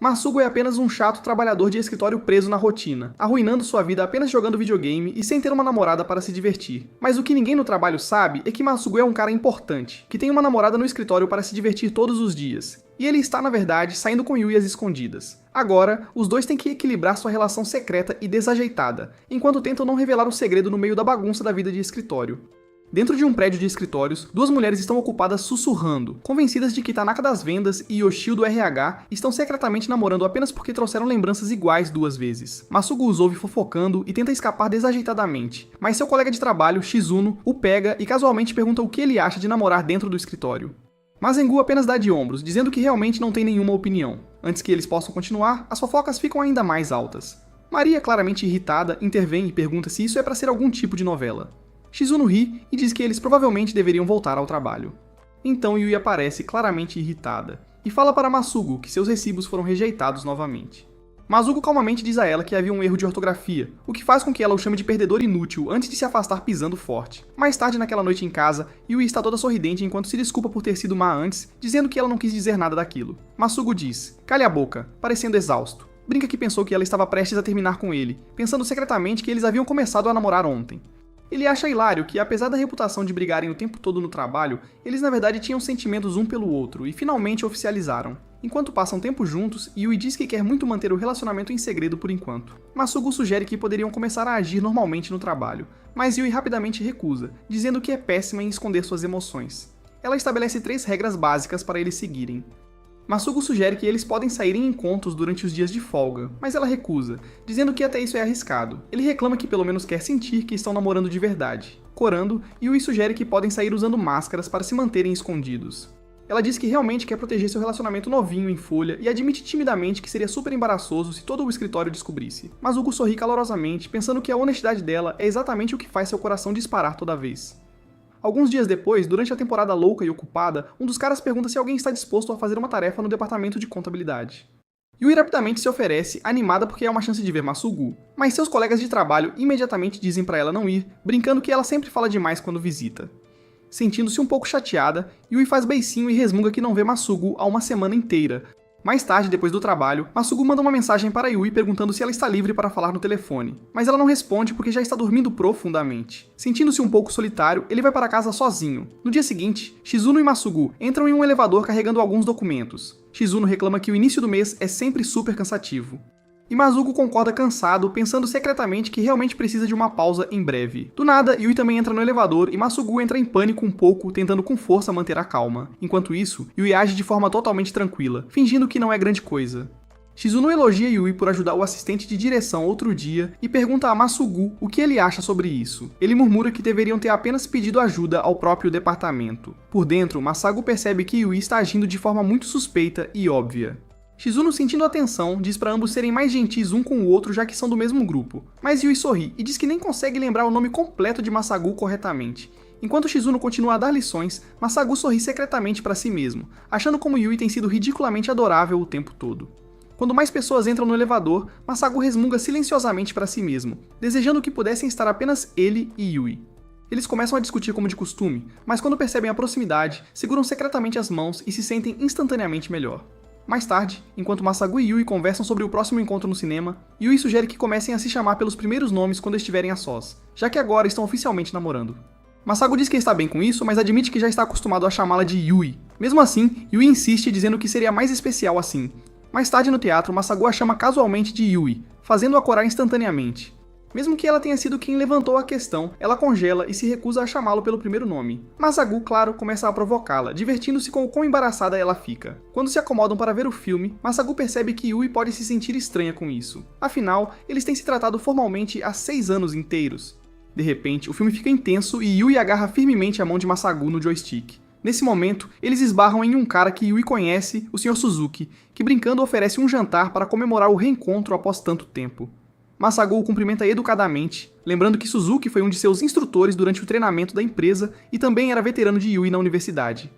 Masugo é apenas um chato trabalhador de escritório preso na rotina, arruinando sua vida apenas jogando videogame e sem ter uma namorada para se divertir. Mas o que ninguém no trabalho sabe é que Masugo é um cara importante, que tem uma namorada no escritório para se divertir todos os dias. E ele está, na verdade, saindo com Yui às escondidas. Agora, os dois têm que equilibrar sua relação secreta e desajeitada, enquanto tentam não revelar o segredo no meio da bagunça da vida de escritório. Dentro de um prédio de escritórios, duas mulheres estão ocupadas sussurrando, convencidas de que Tanaka das vendas e Yoshio do RH estão secretamente namorando apenas porque trouxeram lembranças iguais 2 vezes. Masugo os ouve fofocando e tenta escapar desajeitadamente, mas seu colega de trabalho, Shizuno, o pega e casualmente pergunta o que ele acha de namorar dentro do escritório. Mazengu apenas dá de ombros, dizendo que realmente não tem nenhuma opinião. Antes que eles possam continuar, as fofocas ficam ainda mais altas. Maria, claramente irritada, intervém e pergunta se isso é para ser algum tipo de novela. Shizuno ri e diz que eles provavelmente deveriam voltar ao trabalho. Então Yui aparece claramente irritada, e fala para Masugo que seus recibos foram rejeitados novamente. Masugo calmamente diz a ela que havia um erro de ortografia, o que faz com que ela o chame de perdedor inútil antes de se afastar pisando forte. Mais tarde naquela noite em casa, Yui está toda sorridente enquanto se desculpa por ter sido má antes, dizendo que ela não quis dizer nada daquilo. Masugo diz, "Cale a boca", parecendo exausto. Brinca que pensou que ela estava prestes a terminar com ele, pensando secretamente que eles haviam começado a namorar ontem. Ele acha hilário que, apesar da reputação de brigarem o tempo todo no trabalho, eles na verdade tinham sentimentos um pelo outro e finalmente oficializaram. Enquanto passam tempo juntos, Yui diz que quer muito manter o relacionamento em segredo por enquanto. Masugo sugere que poderiam começar a agir normalmente no trabalho, mas Yui rapidamente recusa, dizendo que é péssima em esconder suas emoções. Ela estabelece 3 regras básicas para eles seguirem. Masugo sugere que eles podem sair em encontros durante os dias de folga, mas ela recusa, dizendo que até isso é arriscado. Ele reclama que pelo menos quer sentir que estão namorando de verdade. Corando, Yui sugere que podem sair usando máscaras para se manterem escondidos. Ela diz que realmente quer proteger seu relacionamento novinho em folha e admite timidamente que seria super embaraçoso se todo o escritório descobrisse. Masugo sorri calorosamente, pensando que a honestidade dela é exatamente o que faz seu coração disparar toda vez. Alguns dias depois, durante a temporada louca e ocupada, um dos caras pergunta se alguém está disposto a fazer uma tarefa no departamento de contabilidade. Yui rapidamente se oferece, animada porque é uma chance de ver Masugo, mas seus colegas de trabalho imediatamente dizem para ela não ir, brincando que ela sempre fala demais quando visita. Sentindo-se um pouco chateada, Yui faz beicinho e resmunga que não vê Masugo há uma semana inteira. Mais tarde, depois do trabalho, Masugo manda uma mensagem para Yui perguntando se ela está livre para falar no telefone, mas ela não responde porque já está dormindo profundamente. Sentindo-se um pouco solitário, ele vai para casa sozinho. No dia seguinte, Shizuno e Masugo entram em um elevador carregando alguns documentos. Shizuno reclama que o início do mês é sempre super cansativo. E Masugo concorda cansado, pensando secretamente que realmente precisa de uma pausa em breve. Do nada, Yui também entra no elevador e Masugo entra em pânico um pouco, tentando com força manter a calma. Enquanto isso, Yui age de forma totalmente tranquila, fingindo que não é grande coisa. Shizuno elogia Yui por ajudar o assistente de direção outro dia e pergunta a Masugo o que ele acha sobre isso. Ele murmura que deveriam ter apenas pedido ajuda ao próprio departamento. Por dentro, Masugo percebe que Yui está agindo de forma muito suspeita e óbvia. Shizuno, sentindo a tensão, diz para ambos serem mais gentis um com o outro já que são do mesmo grupo, mas Yui sorri e diz que nem consegue lembrar o nome completo de Masugo corretamente. Enquanto Shizuno continua a dar lições, Masugo sorri secretamente para si mesmo, achando como Yui tem sido ridiculamente adorável o tempo todo. Quando mais pessoas entram no elevador, Masugo resmunga silenciosamente para si mesmo, desejando que pudessem estar apenas ele e Yui. Eles começam a discutir como de costume, mas quando percebem a proximidade, seguram secretamente as mãos e se sentem instantaneamente melhor. Mais tarde, enquanto Masugo e Yui conversam sobre o próximo encontro no cinema, Yui sugere que comecem a se chamar pelos primeiros nomes quando estiverem a sós, já que agora estão oficialmente namorando. Masugo diz que está bem com isso, mas admite que já está acostumado a chamá-la de Yui. Mesmo assim, Yui insiste dizendo que seria mais especial assim. Mais tarde no teatro, Masugo a chama casualmente de Yui, fazendo-a corar instantaneamente. Mesmo que ela tenha sido quem levantou a questão, ela congela e se recusa a chamá-lo pelo primeiro nome. Masugo, claro, começa a provocá-la, divertindo-se com o quão embaraçada ela fica. Quando se acomodam para ver o filme, Masugo percebe que Yui pode se sentir estranha com isso. Afinal, eles têm se tratado formalmente há 6 anos inteiros. De repente, o filme fica intenso e Yui agarra firmemente a mão de Masugo no joystick. Nesse momento, eles esbarram em um cara que Yui conhece, o Sr. Suzuki, que brincando oferece um jantar para comemorar o reencontro após tanto tempo. Masugo o cumprimenta educadamente, lembrando que Suzuki foi um de seus instrutores durante o treinamento da empresa e também era veterano de Yui na universidade.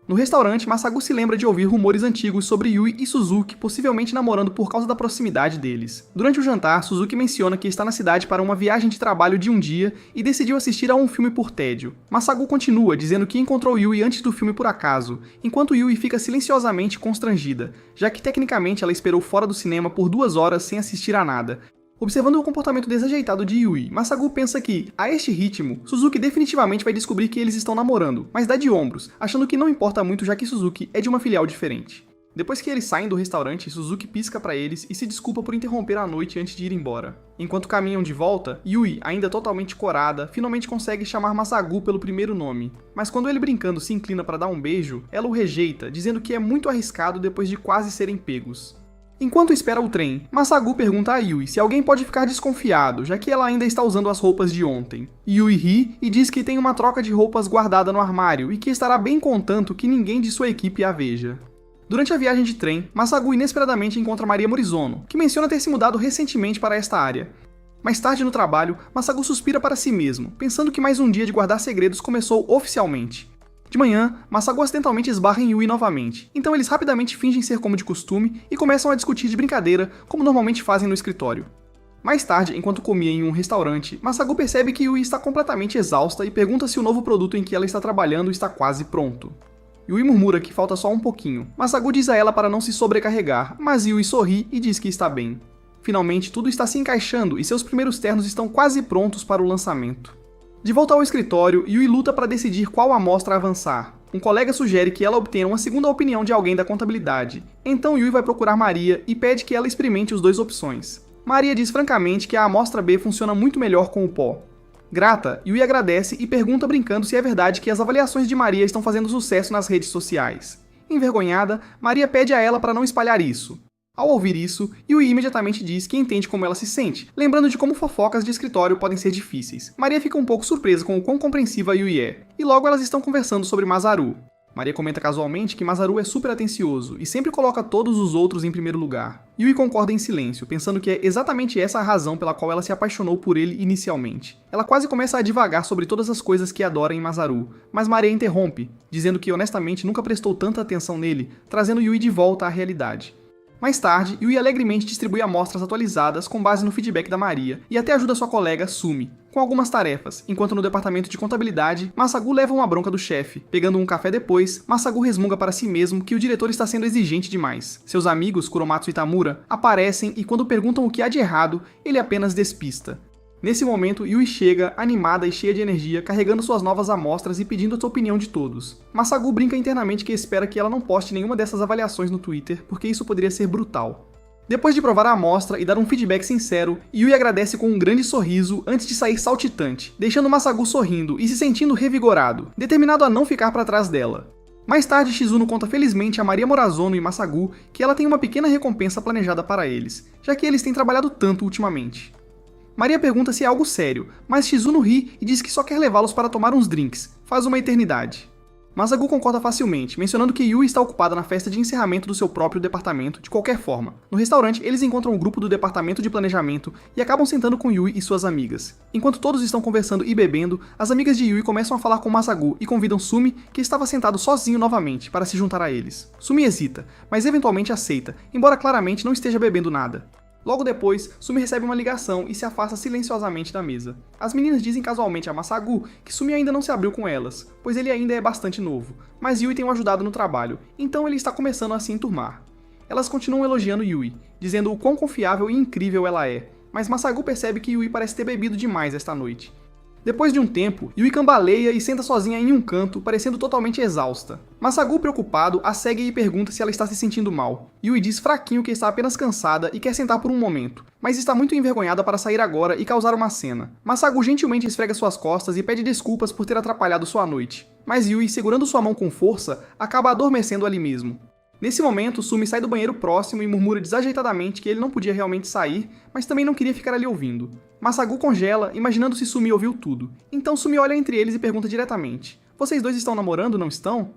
No restaurante, Masagu se lembra de ouvir rumores antigos sobre Yui e Suzuki possivelmente namorando por causa da proximidade deles. Durante o jantar, Suzuki menciona que está na cidade para uma viagem de trabalho de um dia e decidiu assistir a um filme por tédio. Masagu continua, dizendo que encontrou Yui antes do filme por acaso, enquanto Yui fica silenciosamente constrangida, já que tecnicamente ela esperou fora do cinema por 2 horas sem assistir a nada. Observando o comportamento desajeitado de Yui, Masagu pensa que, a este ritmo, Suzuki definitivamente vai descobrir que eles estão namorando, mas dá de ombros, achando que não importa muito já que Suzuki é de uma filial diferente. Depois que eles saem do restaurante, Suzuki pisca pra eles e se desculpa por interromper a noite antes de ir embora. Enquanto caminham de volta, Yui, ainda totalmente corada, finalmente consegue chamar Masagu pelo primeiro nome. Mas quando ele brincando se inclina para dar um beijo, ela o rejeita, dizendo que é muito arriscado depois de quase serem pegos. Enquanto espera o trem, Masagu pergunta a Yui se alguém pode ficar desconfiado, já que ela ainda está usando as roupas de ontem. Yui ri e diz que tem uma troca de roupas guardada no armário e que estará bem contanto que ninguém de sua equipe a veja. Durante a viagem de trem, Masagu inesperadamente encontra Maria Morizono, que menciona ter se mudado recentemente para esta área. Mais tarde no trabalho, Masagu suspira para si mesmo, pensando que mais um dia de guardar segredos começou oficialmente. De manhã, Masagu acidentalmente esbarra em Yui novamente, então eles rapidamente fingem ser como de costume e começam a discutir de brincadeira, como normalmente fazem no escritório. Mais tarde, enquanto comia em um restaurante, Masagu percebe que Yui está completamente exausta e pergunta se o novo produto em que ela está trabalhando está quase pronto. Yui murmura que falta só um pouquinho. Masagu diz a ela para não se sobrecarregar, mas Yui sorri e diz que está bem. Finalmente, tudo está se encaixando e seus primeiros ternos estão quase prontos para o lançamento. De volta ao escritório, Yui luta para decidir qual amostra avançar. Um colega sugere que ela obtenha uma segunda opinião de alguém da contabilidade. Então Yui vai procurar Maria e pede que ela experimente as 2 opções. Maria diz francamente que a amostra B funciona muito melhor com o pó. Grata, Yui agradece e pergunta brincando se é verdade que as avaliações de Maria estão fazendo sucesso nas redes sociais. Envergonhada, Maria pede a ela para não espalhar isso. Ao ouvir isso, Yui imediatamente diz que entende como ela se sente, lembrando de como fofocas de escritório podem ser difíceis. Maria fica um pouco surpresa com o quão compreensiva Yui é, e logo elas estão conversando sobre Masaru. Maria comenta casualmente que Masaru é super atencioso e sempre coloca todos os outros em primeiro lugar. Yui concorda em silêncio, pensando que é exatamente essa a razão pela qual ela se apaixonou por ele inicialmente. Ela quase começa a divagar sobre todas as coisas que adora em Masaru, mas Maria interrompe, dizendo que honestamente nunca prestou tanta atenção nele, trazendo Yui de volta à realidade. Mais tarde, Yui alegremente distribui amostras atualizadas com base no feedback da Maria e até ajuda sua colega Sumi com algumas tarefas, enquanto no departamento de contabilidade, Masagu leva uma bronca do chefe. Pegando um café depois, Masagu resmunga para si mesmo que o diretor está sendo exigente demais. Seus amigos, Kuromatsu e Tamura, aparecem e quando perguntam o que há de errado, ele apenas despista. Nesse momento, Yui chega, animada e cheia de energia, carregando suas novas amostras e pedindo a sua opinião de todos. Masagu brinca internamente que espera que ela não poste nenhuma dessas avaliações no Twitter, porque isso poderia ser brutal. Depois de provar a amostra e dar um feedback sincero, Yui agradece com um grande sorriso antes de sair saltitante, deixando Masagu sorrindo e se sentindo revigorado, determinado a não ficar para trás dela. Mais tarde, Shizuno conta felizmente a Maria Morizono e Masagu que ela tem uma pequena recompensa planejada para eles, já que eles têm trabalhado tanto ultimamente. Maria pergunta se é algo sério, mas Shizuno ri e diz que só quer levá-los para tomar uns drinks, faz uma eternidade. Masagu concorda facilmente, mencionando que Yui está ocupada na festa de encerramento do seu próprio departamento de qualquer forma. No restaurante, eles encontram um grupo do departamento de planejamento e acabam sentando com Yui e suas amigas. Enquanto todos estão conversando e bebendo, as amigas de Yui começam a falar com Masagu e convidam Sumi, que estava sentado sozinho novamente, para se juntar a eles. Sumi hesita, mas eventualmente aceita, embora claramente não esteja bebendo nada. Logo depois, Sumi recebe uma ligação e se afasta silenciosamente da mesa. As meninas dizem casualmente a Masagu que Sumi ainda não se abriu com elas, pois ele ainda é bastante novo, mas Yui tem o ajudado no trabalho, então ele está começando a se enturmar. Elas continuam elogiando Yui, dizendo o quão confiável e incrível ela é, mas Masagu percebe que Yui parece ter bebido demais esta noite. Depois de um tempo, Yui cambaleia e senta sozinha em um canto, parecendo totalmente exausta. Masagu, preocupado, a segue e pergunta se ela está se sentindo mal. Yui diz fraquinho que está apenas cansada e quer sentar por um momento, mas está muito envergonhada para sair agora e causar uma cena. Masagu gentilmente esfrega suas costas e pede desculpas por ter atrapalhado sua noite. Mas Yui, segurando sua mão com força, acaba adormecendo ali mesmo. Nesse momento, Sumi sai do banheiro próximo e murmura desajeitadamente que ele não podia realmente sair, mas também não queria ficar ali ouvindo. Masagu congela, imaginando se Sumi ouviu tudo. Então Sumi olha entre eles e pergunta diretamente: "Vocês dois estão namorando, não estão?"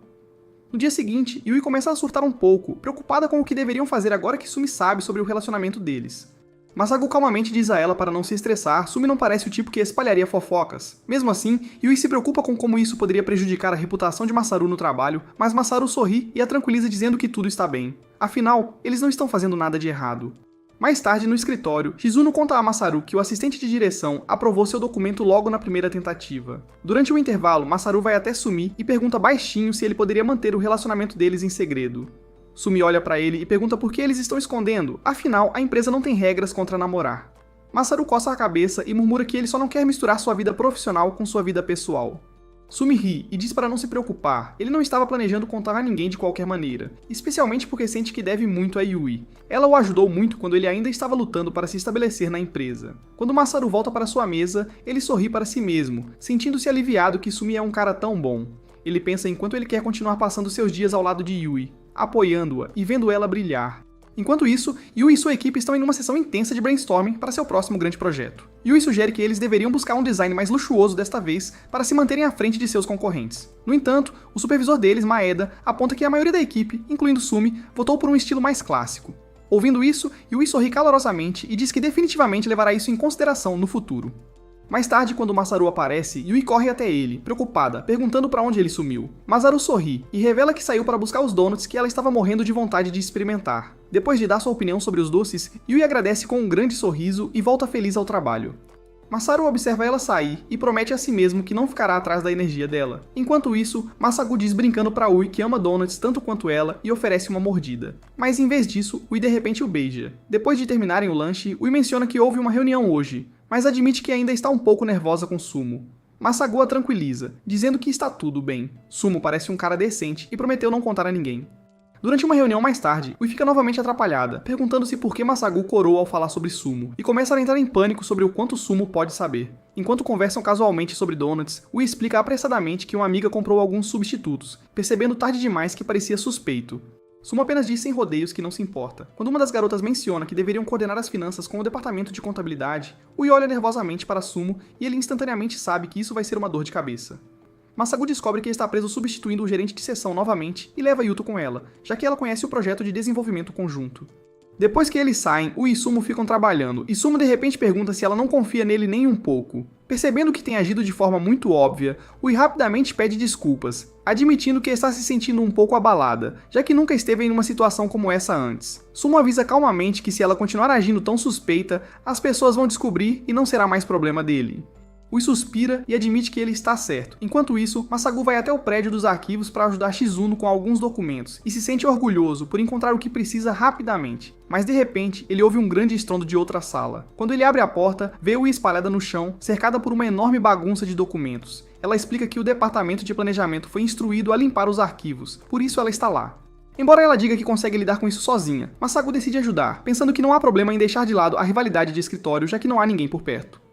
No dia seguinte, Yui começa a surtar um pouco, preocupada com o que deveriam fazer agora que Sumi sabe sobre o relacionamento deles. Masagu calmamente diz a ela para não se estressar, Sumi não parece o tipo que espalharia fofocas. Mesmo assim, Yui se preocupa com como isso poderia prejudicar a reputação de Masaru no trabalho, mas Masaru sorri e a tranquiliza dizendo que tudo está bem. Afinal, eles não estão fazendo nada de errado. Mais tarde, no escritório, Shizuno conta a Masaru que o assistente de direção aprovou seu documento logo na primeira tentativa. Durante o intervalo, Masaru vai até Sumi e pergunta baixinho se ele poderia manter o relacionamento deles em segredo. Sumi olha pra ele e pergunta por que eles estão escondendo, afinal, a empresa não tem regras contra namorar. Masaru coça a cabeça e murmura que ele só não quer misturar sua vida profissional com sua vida pessoal. Sumi ri e diz para não se preocupar, ele não estava planejando contar a ninguém de qualquer maneira, especialmente porque sente que deve muito a Yui. Ela o ajudou muito quando ele ainda estava lutando para se estabelecer na empresa. Quando Masaru volta para sua mesa, ele sorri para si mesmo, sentindo-se aliviado que Sumi é um cara tão bom. Ele pensa em quanto ele quer continuar passando seus dias ao lado de Yui, apoiando-a e vendo ela brilhar. Enquanto isso, Yui e sua equipe estão em uma sessão intensa de brainstorming para seu próximo grande projeto. Yui sugere que eles deveriam buscar um design mais luxuoso desta vez para se manterem à frente de seus concorrentes. No entanto, o supervisor deles, Maeda, aponta que a maioria da equipe, incluindo Sumi, votou por um estilo mais clássico. Ouvindo isso, Yui sorri calorosamente e diz que definitivamente levará isso em consideração no futuro. Mais tarde, quando Masaru aparece, Yui corre até ele, preocupada, perguntando para onde ele sumiu. Masaru sorri e revela que saiu para buscar os donuts que ela estava morrendo de vontade de experimentar. Depois de dar sua opinião sobre os doces, Yui agradece com um grande sorriso e volta feliz ao trabalho. Masaru observa ela sair e promete a si mesmo que não ficará atrás da energia dela. Enquanto isso, Masagu diz brincando para Ui que ama donuts tanto quanto ela e oferece uma mordida. Mas em vez disso, Ui de repente o beija. Depois de terminarem o lanche, Ui menciona que houve uma reunião hoje, mas admite que ainda está um pouco nervosa com Sumo. Masagu a tranquiliza, dizendo que está tudo bem. Sumo parece um cara decente e prometeu não contar a ninguém. Durante uma reunião mais tarde, Ui fica novamente atrapalhada, perguntando-se por que Masagu corou ao falar sobre Sumo, e começa a entrar em pânico sobre o quanto Sumo pode saber. Enquanto conversam casualmente sobre donuts, Ui explica apressadamente que uma amiga comprou alguns substitutos, percebendo tarde demais que parecia suspeito. Sumo apenas diz sem rodeios que não se importa. Quando uma das garotas menciona que deveriam coordenar as finanças com o departamento de contabilidade, Ui olha nervosamente para Sumo e ele instantaneamente sabe que isso vai ser uma dor de cabeça. Masagu descobre que está preso substituindo o gerente de seção novamente e leva Yuto com ela, já que ela conhece o projeto de desenvolvimento conjunto. Depois que eles saem, Ui e Sumo ficam trabalhando, e Sumo de repente pergunta se ela não confia nele nem um pouco. Percebendo que tem agido de forma muito óbvia, Ui rapidamente pede desculpas, admitindo que está se sentindo um pouco abalada, já que nunca esteve em uma situação como essa antes. Sumo avisa calmamente que se ela continuar agindo tão suspeita, as pessoas vão descobrir e não será mais problema dele. Ui suspira e admite que ele está certo. Enquanto isso, Masagu vai até o prédio dos arquivos para ajudar Shizuno com alguns documentos e se sente orgulhoso por encontrar o que precisa rapidamente. Mas de repente, ele ouve um grande estrondo de outra sala. Quando ele abre a porta, vê Ui espalhada no chão, cercada por uma enorme bagunça de documentos. Ela explica que o departamento de planejamento foi instruído a limpar os arquivos, por isso ela está lá. Embora ela diga que consegue lidar com isso sozinha, Masagu decide ajudar, pensando que não há problema em deixar de lado a rivalidade de escritório, já que não há ninguém por perto.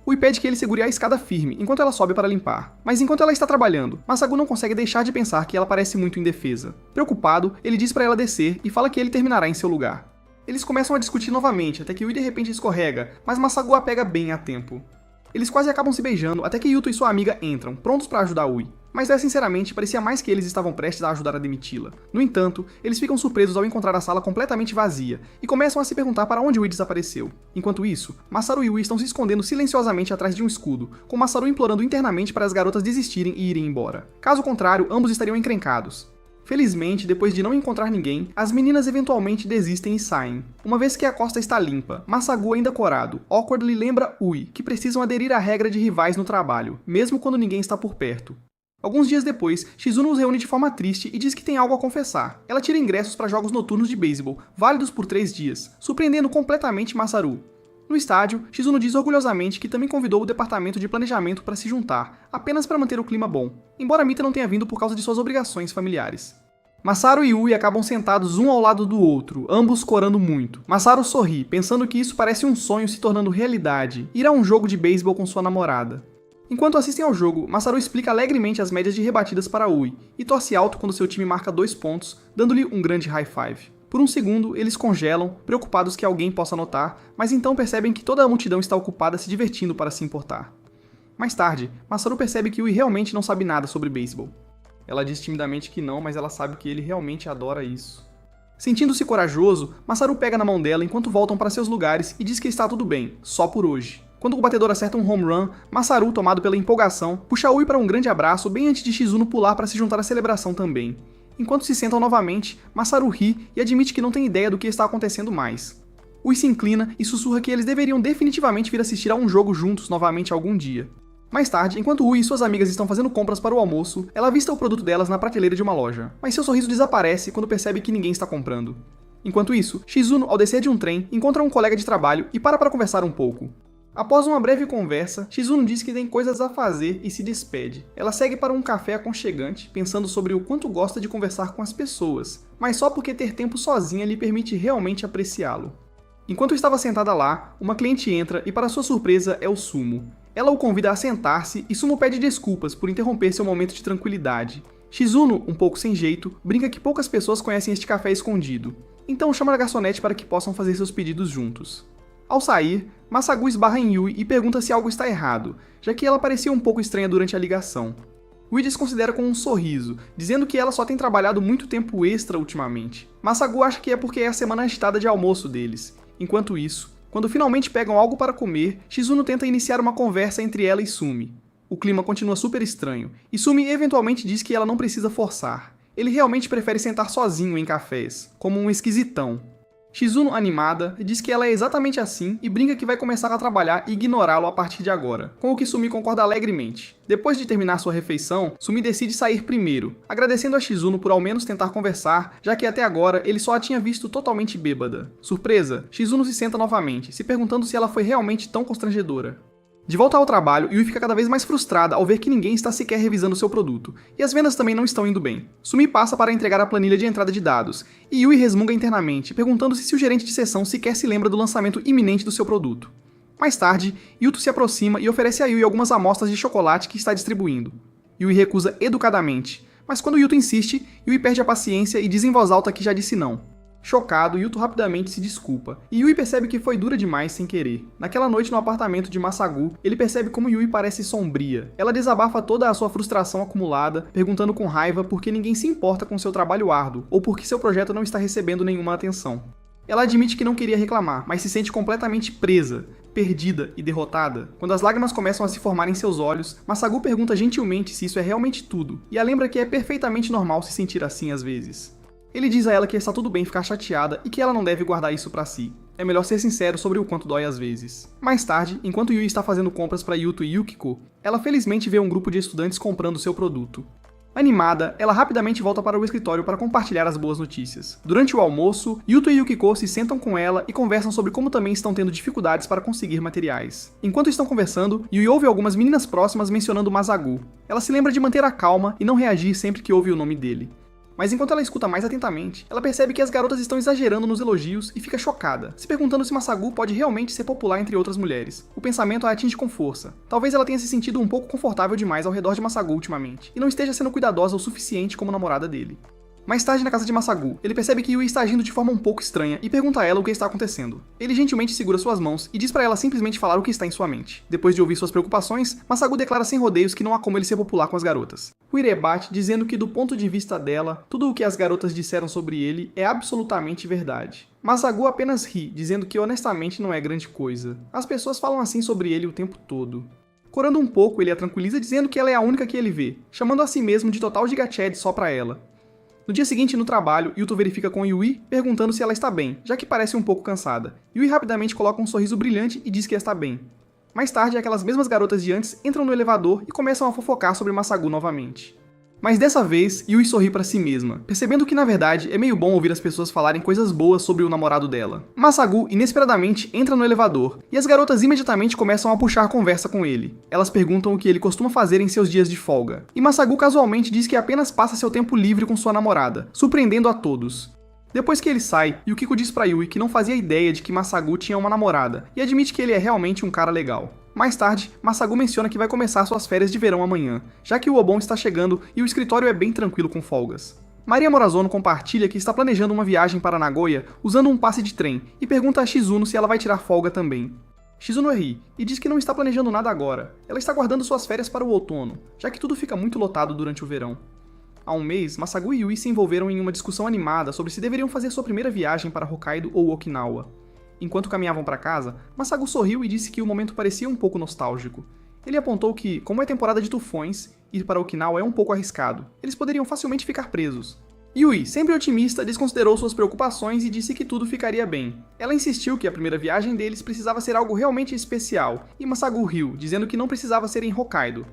Ui pede que ele segure a escada firme enquanto ela sobe para limpar, mas enquanto ela está trabalhando, Masagu não consegue deixar de pensar que ela parece muito indefesa. Preocupado, ele diz para ela descer e fala que ele terminará em seu lugar. Eles começam a discutir novamente até que Ui de repente escorrega, mas Masagu a pega bem a tempo. Eles quase acabam se beijando até que Yuto e sua amiga entram, prontos para ajudar Ui. Mas sinceramente, parecia mais que eles estavam prestes a ajudar a demiti-la. No entanto, eles ficam surpresos ao encontrar a sala completamente vazia, e começam a se perguntar para onde Ui desapareceu. Enquanto isso, Masaru e Ui estão se escondendo silenciosamente atrás de um escudo, com Masaru implorando internamente para as garotas desistirem e irem embora. Caso contrário, ambos estariam encrencados. Felizmente, depois de não encontrar ninguém, as meninas eventualmente desistem e saem. Uma vez que a costa está limpa, Masagu ainda corado, awkwardly lembra Ui que precisam aderir à regra de rivais no trabalho, mesmo quando ninguém está por perto. Alguns dias depois, Shizuno os reúne de forma triste e diz que tem algo a confessar. Ela tira ingressos para jogos noturnos de beisebol, válidos por 3 dias, surpreendendo completamente Masaru. No estádio, Shizuno diz orgulhosamente que também convidou o departamento de planejamento para se juntar, apenas para manter o clima bom, embora Mita não tenha vindo por causa de suas obrigações familiares. Masaru e Ui acabam sentados um ao lado do outro, ambos corando muito. Masaru sorri, pensando que isso parece um sonho se tornando realidade, ir a um jogo de beisebol com sua namorada. Enquanto assistem ao jogo, Masaru explica alegremente as médias de rebatidas para Ui, e torce alto quando seu time marca 2 pontos, dando-lhe um grande high five. Por um segundo, eles congelam, preocupados que alguém possa notar, mas então percebem que toda a multidão está ocupada se divertindo para se importar. Mais tarde, Masaru percebe que Ui realmente não sabe nada sobre beisebol. Ela diz timidamente que não, mas ela sabe que ele realmente adora isso. Sentindo-se corajoso, Masaru pega na mão dela enquanto voltam para seus lugares e diz que está tudo bem, só por hoje. Quando o batedor acerta um home run, Masaru, tomado pela empolgação, puxa Ui para um grande abraço bem antes de Shizuno pular para se juntar à celebração também. Enquanto se sentam novamente, Masaru ri e admite que não tem ideia do que está acontecendo mais. Ui se inclina e sussurra que eles deveriam definitivamente vir assistir a um jogo juntos novamente algum dia. Mais tarde, enquanto Ui e suas amigas estão fazendo compras para o almoço, ela avista o produto delas na prateleira de uma loja, mas seu sorriso desaparece quando percebe que ninguém está comprando. Enquanto isso, Shizuno, ao descer de um trem, encontra um colega de trabalho e para conversar um pouco. Após uma breve conversa, Shizuno diz que tem coisas a fazer e se despede. Ela segue para um café aconchegante, pensando sobre o quanto gosta de conversar com as pessoas, mas só porque ter tempo sozinha lhe permite realmente apreciá-lo. Enquanto estava sentada lá, uma cliente entra e, para sua surpresa, é o Sumo. Ela o convida a sentar-se e Sumo pede desculpas por interromper seu momento de tranquilidade. Shizuno, um pouco sem jeito, brinca que poucas pessoas conhecem este café escondido, então chama a garçonete para que possam fazer seus pedidos juntos. Ao sair, Masagu esbarra em Yui e pergunta se algo está errado, já que ela parecia um pouco estranha durante a ligação. Yui desconsidera com um sorriso, dizendo que ela só tem trabalhado muito tempo extra ultimamente. Masagu acha que é porque é a semana agitada de almoço deles. Enquanto isso, quando finalmente pegam algo para comer, Shizuno tenta iniciar uma conversa entre ela e Sumi. O clima continua super estranho, e Sumi eventualmente diz que ela não precisa forçar. Ele realmente prefere sentar sozinho em cafés, como um esquisitão. Shizuno, animada, diz que ela é exatamente assim e brinca que vai começar a trabalhar e ignorá-lo a partir de agora, com o que Sumi concorda alegremente. Depois de terminar sua refeição, Sumi decide sair primeiro, agradecendo a Shizuno por ao menos tentar conversar, já que até agora ele só a tinha visto totalmente bêbada. Surpresa, Shizuno se senta novamente, se perguntando se ela foi realmente tão constrangedora. De volta ao trabalho, Yui fica cada vez mais frustrada ao ver que ninguém está sequer revisando seu produto, e as vendas também não estão indo bem. Sumi passa para entregar a planilha de entrada de dados, e Yui resmunga internamente, perguntando-se se o gerente de seção sequer se lembra do lançamento iminente do seu produto. Mais tarde, Yuto se aproxima e oferece a Yui algumas amostras de chocolate que está distribuindo. Yui recusa educadamente, mas quando Yuto insiste, Yui perde a paciência e diz em voz alta que já disse não. Chocado, Yuto rapidamente se desculpa, e Yui percebe que foi dura demais sem querer. Naquela noite no apartamento de Masagu, ele percebe como Yui parece sombria. Ela desabafa toda a sua frustração acumulada, perguntando com raiva por que ninguém se importa com seu trabalho árduo, ou por que seu projeto não está recebendo nenhuma atenção. Ela admite que não queria reclamar, mas se sente completamente presa, perdida e derrotada. Quando as lágrimas começam a se formar em seus olhos, Masagu pergunta gentilmente se isso é realmente tudo, e a lembra que é perfeitamente normal se sentir assim às vezes. Ele diz a ela que está tudo bem ficar chateada e que ela não deve guardar isso pra si. É melhor ser sincero sobre o quanto dói às vezes. Mais tarde, enquanto Yui está fazendo compras para Yuto e Yukiko, ela felizmente vê um grupo de estudantes comprando seu produto. Animada, ela rapidamente volta para o escritório para compartilhar as boas notícias. Durante o almoço, Yuto e Yukiko se sentam com ela e conversam sobre como também estão tendo dificuldades para conseguir materiais. Enquanto estão conversando, Yui ouve algumas meninas próximas mencionando Masagu. Ela se lembra de manter a calma e não reagir sempre que ouve o nome dele. Mas enquanto ela escuta mais atentamente, ela percebe que as garotas estão exagerando nos elogios e fica chocada, se perguntando se Masagu pode realmente ser popular entre outras mulheres. O pensamento a atinge com força. Talvez ela tenha se sentido um pouco confortável demais ao redor de Masagu ultimamente, e não esteja sendo cuidadosa o suficiente como namorada dele. Mais tarde, na casa de Masagu, ele percebe que Yui está agindo de forma um pouco estranha e pergunta a ela o que está acontecendo. Ele gentilmente segura suas mãos e diz para ela simplesmente falar o que está em sua mente. Depois de ouvir suas preocupações, Masagu declara sem rodeios que não há como ele ser popular com as garotas. Yui rebate, dizendo que do ponto de vista dela, tudo o que as garotas disseram sobre ele é absolutamente verdade. Masagu apenas ri, dizendo que honestamente não é grande coisa. As pessoas falam assim sobre ele o tempo todo. Corando um pouco, ele a tranquiliza dizendo que ela é a única que ele vê, chamando a si mesmo de total gigachad só pra ela. No dia seguinte, no trabalho, Yuto verifica com Yui, perguntando se ela está bem, já que parece um pouco cansada. Yui rapidamente coloca um sorriso brilhante e diz que está bem. Mais tarde, aquelas mesmas garotas de antes entram no elevador e começam a fofocar sobre Masagu novamente. Mas dessa vez, Yui sorri pra si mesma, percebendo que na verdade é meio bom ouvir as pessoas falarem coisas boas sobre o namorado dela. Masagu inesperadamente entra no elevador, e as garotas imediatamente começam a puxar conversa com ele. Elas perguntam o que ele costuma fazer em seus dias de folga, e Masagu casualmente diz que apenas passa seu tempo livre com sua namorada, surpreendendo a todos. Depois que ele sai, Yukiko diz pra Yui que não fazia ideia de que Masagu tinha uma namorada, e admite que ele é realmente um cara legal. Mais tarde, Masagu menciona que vai começar suas férias de verão amanhã, já que o Obon está chegando e o escritório é bem tranquilo com folgas. Maria Morazono compartilha que está planejando uma viagem para Nagoya usando um passe de trem e pergunta a Shizuno se ela vai tirar folga também. Shizuno ri e diz que não está planejando nada agora, ela está guardando suas férias para o outono, já que tudo fica muito lotado durante o verão. Há um mês, Masagu e Yui se envolveram em uma discussão animada sobre se deveriam fazer sua primeira viagem para Hokkaido ou Okinawa. Enquanto caminhavam para casa, Masagu sorriu e disse que o momento parecia um pouco nostálgico. Ele apontou que, como é temporada de tufões, ir para Okinawa é um pouco arriscado. Eles poderiam facilmente ficar presos. Yui, sempre otimista, desconsiderou suas preocupações e disse que tudo ficaria bem. Ela insistiu que a primeira viagem deles precisava ser algo realmente especial, e Masagu riu, dizendo que não precisava ser em Hokkaido.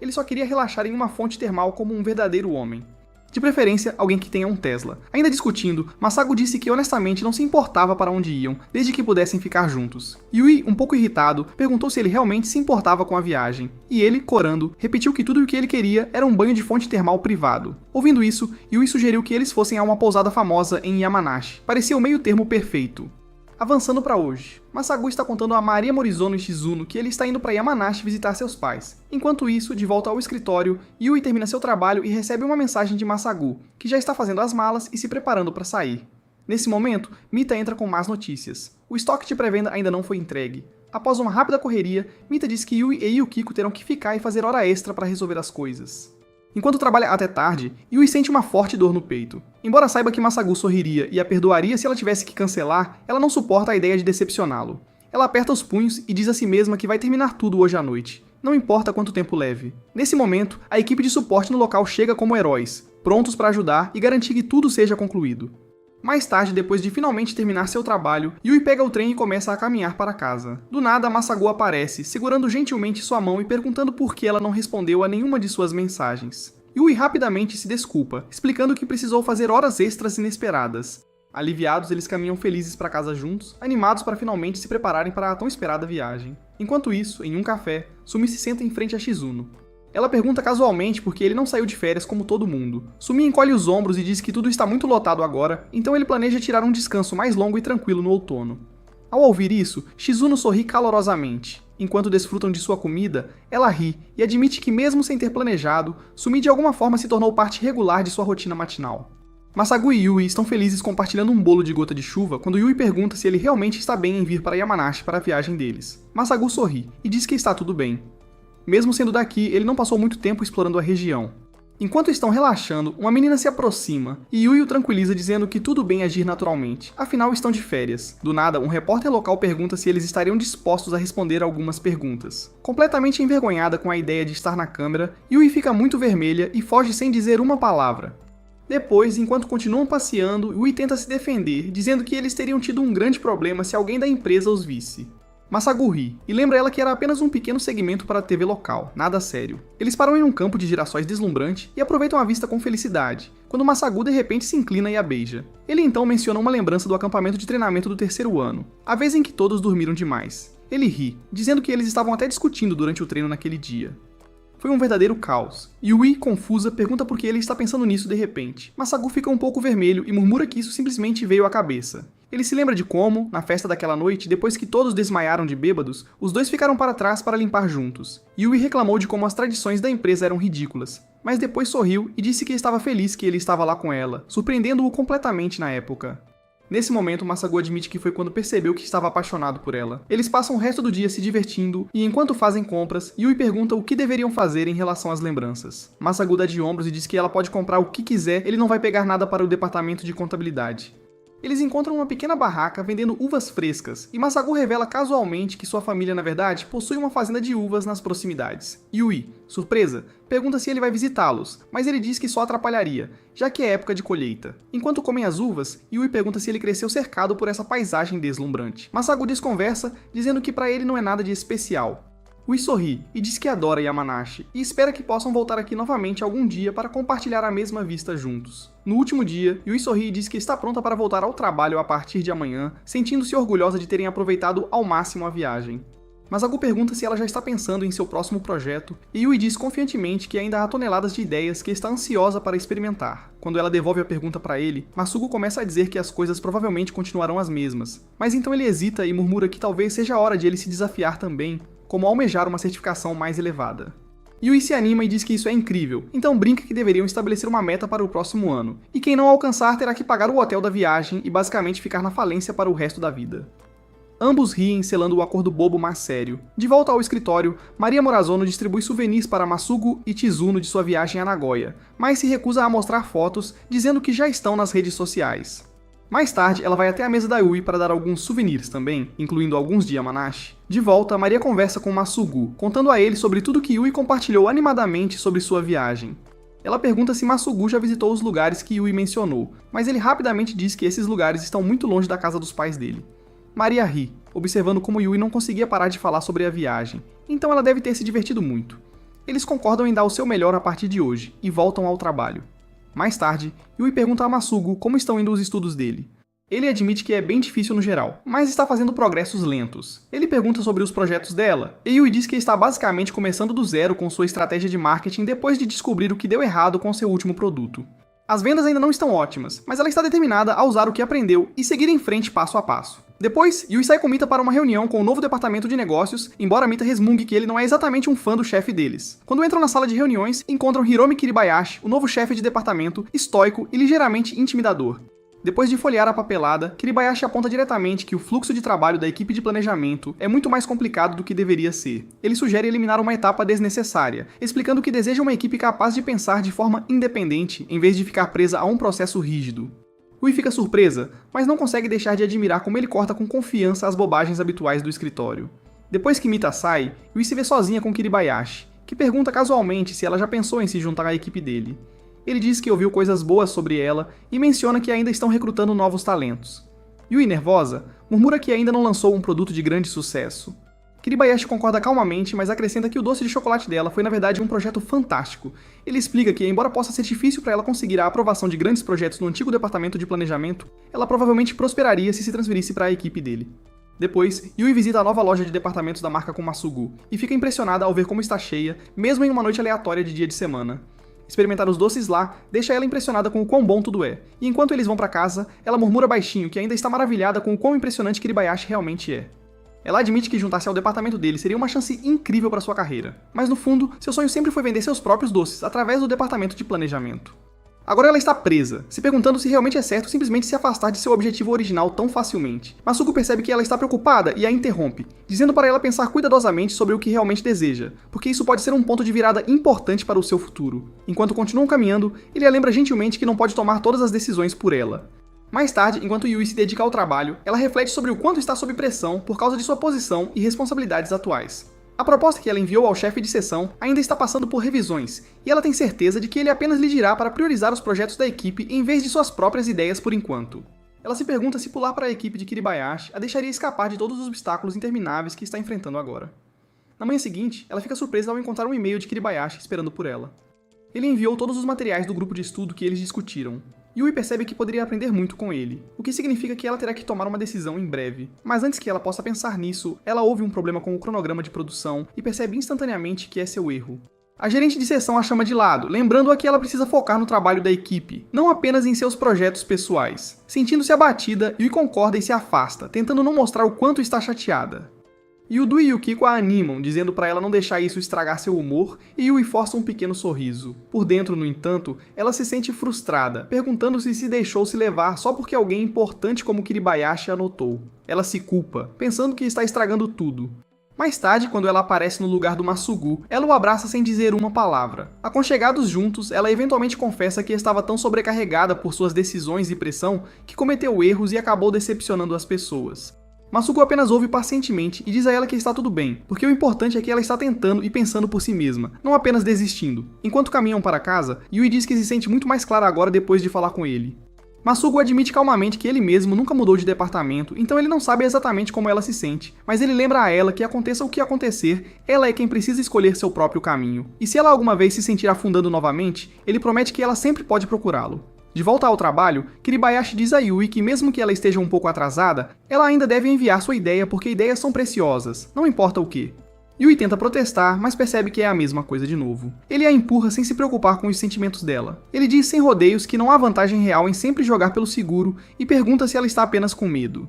Ele só queria relaxar em uma fonte termal como um verdadeiro homem. De preferência, alguém que tenha um Tesla. Ainda discutindo, Masagu disse que honestamente não se importava para onde iam, desde que pudessem ficar juntos. Yui, um pouco irritado, perguntou se ele realmente se importava com a viagem, e ele, corando, repetiu que tudo o que ele queria era um banho de fonte termal privado. Ouvindo isso, Yui sugeriu que eles fossem a uma pousada famosa em Yamanashi. Parecia o meio termo perfeito. Avançando para hoje, Masagu está contando a Maria Morizono e Shizuno que ele está indo para Yamanashi visitar seus pais. Enquanto isso, de volta ao escritório, Yui termina seu trabalho e recebe uma mensagem de Masagu, que já está fazendo as malas e se preparando para sair. Nesse momento, Mita entra com más notícias. O estoque de pré-venda ainda não foi entregue. Após uma rápida correria, Mita diz que Yui e Yukiko terão que ficar e fazer hora extra para resolver as coisas. Enquanto trabalha até tarde, Yui sente uma forte dor no peito. Embora saiba que Masagu sorriria e a perdoaria se ela tivesse que cancelar, ela não suporta a ideia de decepcioná-lo. Ela aperta os punhos e diz a si mesma que vai terminar tudo hoje à noite. Não importa quanto tempo leve. Nesse momento, a equipe de suporte no local chega como heróis, prontos para ajudar e garantir que tudo seja concluído. Mais tarde, depois de finalmente terminar seu trabalho, Yui pega o trem e começa a caminhar para casa. Do nada, Masagu aparece, segurando gentilmente sua mão e perguntando por que ela não respondeu a nenhuma de suas mensagens. Yui rapidamente se desculpa, explicando que precisou fazer horas extras inesperadas. Aliviados, eles caminham felizes para casa juntos, animados para finalmente se prepararem para a tão esperada viagem. Enquanto isso, em um café, Sumi se senta em frente a Shizuno. Ela pergunta casualmente por que ele não saiu de férias como todo mundo. Sumi encolhe os ombros e diz que tudo está muito lotado agora, então ele planeja tirar um descanso mais longo e tranquilo no outono. Ao ouvir isso, Shizuno sorri calorosamente. Enquanto desfrutam de sua comida, ela ri e admite que mesmo sem ter planejado, Sumi de alguma forma se tornou parte regular de sua rotina matinal. Masagu e Yui estão felizes compartilhando um bolo de gota de chuva quando Yui pergunta se ele realmente está bem em vir para Yamanashi para a viagem deles. Masagu sorri e diz que está tudo bem. Mesmo sendo daqui, ele não passou muito tempo explorando a região. Enquanto estão relaxando, uma menina se aproxima e Yui o tranquiliza dizendo que tudo bem agir naturalmente, afinal estão de férias. Do nada, um repórter local pergunta se eles estariam dispostos a responder algumas perguntas. Completamente envergonhada com a ideia de estar na câmera, Yui fica muito vermelha e foge sem dizer uma palavra. Depois, enquanto continuam passeando, Yui tenta se defender, dizendo que eles teriam tido um grande problema se alguém da empresa os visse. Masagu ri, e lembra ela que era apenas um pequeno segmento para a TV local, nada sério. Eles param em um campo de girassóis deslumbrante e aproveitam a vista com felicidade, quando Masagu de repente se inclina e a beija. Ele então menciona uma lembrança do acampamento de treinamento do terceiro ano, a vez em que todos dormiram demais. Ele ri, dizendo que eles estavam até discutindo durante o treino naquele dia. Foi um verdadeiro caos. Yui, confusa, pergunta por que ele está pensando nisso de repente. Masagu fica um pouco vermelho e murmura que isso simplesmente veio à cabeça. Ele se lembra de como, na festa daquela noite, depois que todos desmaiaram de bêbados, os dois ficaram para trás para limpar juntos. Yui reclamou de como as tradições da empresa eram ridículas, mas depois sorriu e disse que estava feliz que ele estava lá com ela, surpreendendo-o completamente na época. Nesse momento, Masagu admite que foi quando percebeu que estava apaixonado por ela. Eles passam o resto do dia se divertindo, e enquanto fazem compras, Yui pergunta o que deveriam fazer em relação às lembranças. Masagu dá de ombros e diz que ela pode comprar o que quiser, ele não vai pegar nada para o departamento de contabilidade. Eles encontram uma pequena barraca vendendo uvas frescas, e Masagu revela casualmente que sua família, na verdade, possui uma fazenda de uvas nas proximidades. Yui, surpresa, pergunta se ele vai visitá-los, mas ele diz que só atrapalharia, já que é época de colheita. Enquanto comem as uvas, Yui pergunta se ele cresceu cercado por essa paisagem deslumbrante. Masagu desconversa, dizendo que para ele não é nada de especial. Yui sorri e diz que adora Yamanashi e espera que possam voltar aqui novamente algum dia para compartilhar a mesma vista juntos. No último dia, Yui sorri e diz que está pronta para voltar ao trabalho a partir de amanhã, sentindo-se orgulhosa de terem aproveitado ao máximo a viagem. Masagu pergunta se ela já está pensando em seu próximo projeto, e Yui diz confiantemente que ainda há toneladas de ideias que está ansiosa para experimentar. Quando ela devolve a pergunta para ele, Masugo começa a dizer que as coisas provavelmente continuarão as mesmas, mas então ele hesita e murmura que talvez seja a hora de ele se desafiar também, como almejar uma certificação mais elevada. Yui se anima e diz que isso é incrível, então brinca que deveriam estabelecer uma meta para o próximo ano, e quem não alcançar terá que pagar o hotel da viagem e basicamente ficar na falência para o resto da vida. Ambos riem, selando o acordo bobo mas sério. De volta ao escritório, Maria Morazono distribui souvenirs para Masugo e Chizuno de sua viagem a Nagoya, mas se recusa a mostrar fotos, dizendo que já estão nas redes sociais. Mais tarde, ela vai até a mesa da Yui para dar alguns souvenirs também, incluindo alguns de Yamanashi. De volta, Maria conversa com Masugo, contando a ele sobre tudo que Yui compartilhou animadamente sobre sua viagem. Ela pergunta se Masugo já visitou os lugares que Yui mencionou, mas ele rapidamente diz que esses lugares estão muito longe da casa dos pais dele. Maria ri, observando como Yui não conseguia parar de falar sobre a viagem, então ela deve ter se divertido muito. Eles concordam em dar o seu melhor a partir de hoje, e voltam ao trabalho. Mais tarde, Yui pergunta a Masugo como estão indo os estudos dele. Ele admite que é bem difícil no geral, mas está fazendo progressos lentos. Ele pergunta sobre os projetos dela, e Yui diz que está basicamente começando do zero com sua estratégia de marketing depois de descobrir o que deu errado com seu último produto. As vendas ainda não estão ótimas, mas ela está determinada a usar o que aprendeu e seguir em frente passo a passo. Depois, Yui sai com Mita para uma reunião com o novo departamento de negócios, embora Mita resmungue que ele não é exatamente um fã do chefe deles. Quando entram na sala de reuniões, encontram Hiromi Kiribayashi, o novo chefe de departamento, estoico e ligeiramente intimidador. Depois de folhear a papelada, Kiribayashi aponta diretamente que o fluxo de trabalho da equipe de planejamento é muito mais complicado do que deveria ser. Ele sugere eliminar uma etapa desnecessária, explicando que deseja uma equipe capaz de pensar de forma independente, em vez de ficar presa a um processo rígido. Yui fica surpresa, mas não consegue deixar de admirar como ele corta com confiança as bobagens habituais do escritório. Depois que Mita sai, Yui se vê sozinha com Kiribayashi, que pergunta casualmente se ela já pensou em se juntar à equipe dele. Ele diz que ouviu coisas boas sobre ela e menciona que ainda estão recrutando novos talentos. Yui, nervosa, murmura que ainda não lançou um produto de grande sucesso. Kiribayashi concorda calmamente, mas acrescenta que o doce de chocolate dela foi na verdade um projeto fantástico. Ele explica que, embora possa ser difícil para ela conseguir a aprovação de grandes projetos no antigo departamento de planejamento, ela provavelmente prosperaria se transferisse para a equipe dele. Depois, Yui visita a nova loja de departamentos da marca com Masugo, e fica impressionada ao ver como está cheia, mesmo em uma noite aleatória de dia de semana. Experimentar os doces lá deixa ela impressionada com o quão bom tudo é, e enquanto eles vão para casa, ela murmura baixinho que ainda está maravilhada com o quão impressionante Kiribayashi realmente é. Ela admite que juntar-se ao departamento dele seria uma chance incrível para sua carreira, mas no fundo, seu sonho sempre foi vender seus próprios doces através do departamento de planejamento. Agora ela está presa, se perguntando se realmente é certo simplesmente se afastar de seu objetivo original tão facilmente. Masugo percebe que ela está preocupada e a interrompe, dizendo para ela pensar cuidadosamente sobre o que realmente deseja, porque isso pode ser um ponto de virada importante para o seu futuro. Enquanto continuam caminhando, ele a lembra gentilmente que não pode tomar todas as decisões por ela. Mais tarde, enquanto Yui se dedica ao trabalho, ela reflete sobre o quanto está sob pressão por causa de sua posição e responsabilidades atuais. A proposta que ela enviou ao chefe de seção ainda está passando por revisões, e ela tem certeza de que ele apenas lhe dirá para priorizar os projetos da equipe em vez de suas próprias ideias por enquanto. Ela se pergunta se pular para a equipe de Kiribayashi a deixaria escapar de todos os obstáculos intermináveis que está enfrentando agora. Na manhã seguinte, ela fica surpresa ao encontrar um e-mail de Kiribayashi esperando por ela. Ele enviou todos os materiais do grupo de estudo que eles discutiram. Yui percebe que poderia aprender muito com ele, o que significa que ela terá que tomar uma decisão em breve. Mas antes que ela possa pensar nisso, ela ouve um problema com o cronograma de produção e percebe instantaneamente que é seu erro. A gerente de seção a chama de lado, lembrando-a que ela precisa focar no trabalho da equipe, não apenas em seus projetos pessoais. Sentindo-se abatida, Yui concorda e se afasta, tentando não mostrar o quanto está chateada. Yudu e Yukiko a animam, dizendo para ela não deixar isso estragar seu humor, e Yui força um pequeno sorriso. Por dentro, no entanto, ela se sente frustrada, perguntando-se se deixou se levar só porque alguém importante como Kiribayashi a notou. Ela se culpa, pensando que está estragando tudo. Mais tarde, quando ela aparece no lugar do Masugo, ela o abraça sem dizer uma palavra. Aconchegados juntos, ela eventualmente confessa que estava tão sobrecarregada por suas decisões e pressão que cometeu erros e acabou decepcionando as pessoas. Masugo apenas ouve pacientemente e diz a ela que está tudo bem, porque o importante é que ela está tentando e pensando por si mesma, não apenas desistindo. Enquanto caminham para casa, Yui diz que se sente muito mais clara agora depois de falar com ele. Masugo admite calmamente que ele mesmo nunca mudou de departamento, então ele não sabe exatamente como ela se sente, mas ele lembra a ela que aconteça o que acontecer, ela é quem precisa escolher seu próprio caminho. E se ela alguma vez se sentir afundando novamente, ele promete que ela sempre pode procurá-lo. De volta ao trabalho, Kiribayashi diz a Yui que mesmo que ela esteja um pouco atrasada, ela ainda deve enviar sua ideia porque ideias são preciosas, não importa o que. Yui tenta protestar, mas percebe que é a mesma coisa de novo. Ele a empurra sem se preocupar com os sentimentos dela. Ele diz sem rodeios que não há vantagem real em sempre jogar pelo seguro e pergunta se ela está apenas com medo.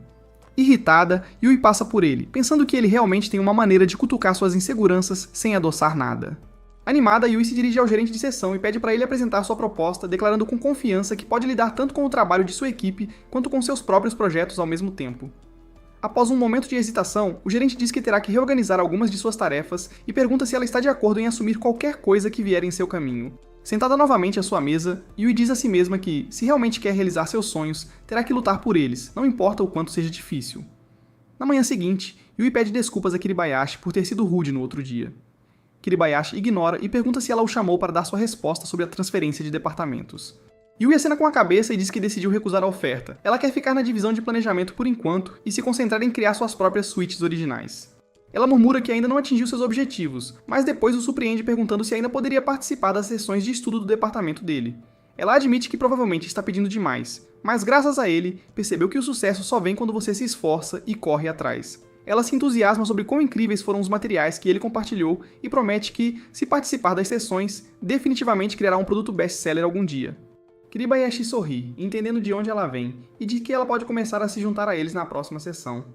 Irritada, Yui passa por ele, pensando que ele realmente tem uma maneira de cutucar suas inseguranças sem adoçar nada. Animada, Yui se dirige ao gerente de seção e pede para ele apresentar sua proposta, declarando com confiança que pode lidar tanto com o trabalho de sua equipe quanto com seus próprios projetos ao mesmo tempo. Após um momento de hesitação, o gerente diz que terá que reorganizar algumas de suas tarefas e pergunta se ela está de acordo em assumir qualquer coisa que vier em seu caminho. Sentada novamente à sua mesa, Yui diz a si mesma que, se realmente quer realizar seus sonhos, terá que lutar por eles, não importa o quanto seja difícil. Na manhã seguinte, Yui pede desculpas a Kiribayashi por ter sido rude no outro dia. Kiribayashi ignora e pergunta se ela o chamou para dar sua resposta sobre a transferência de departamentos. Yui acena com a cabeça e diz que decidiu recusar a oferta. Ela quer ficar na divisão de planejamento por enquanto e se concentrar em criar suas próprias suítes originais. Ela murmura que ainda não atingiu seus objetivos, mas depois o surpreende perguntando se ainda poderia participar das sessões de estudo do departamento dele. Ela admite que provavelmente está pedindo demais, mas graças a ele, percebeu que o sucesso só vem quando você se esforça e corre atrás. Ela se entusiasma sobre quão incríveis foram os materiais que ele compartilhou e promete que, se participar das sessões, definitivamente criará um produto best-seller algum dia. Kiribayashi sorri, entendendo de onde ela vem, e diz que ela pode começar a se juntar a eles na próxima sessão.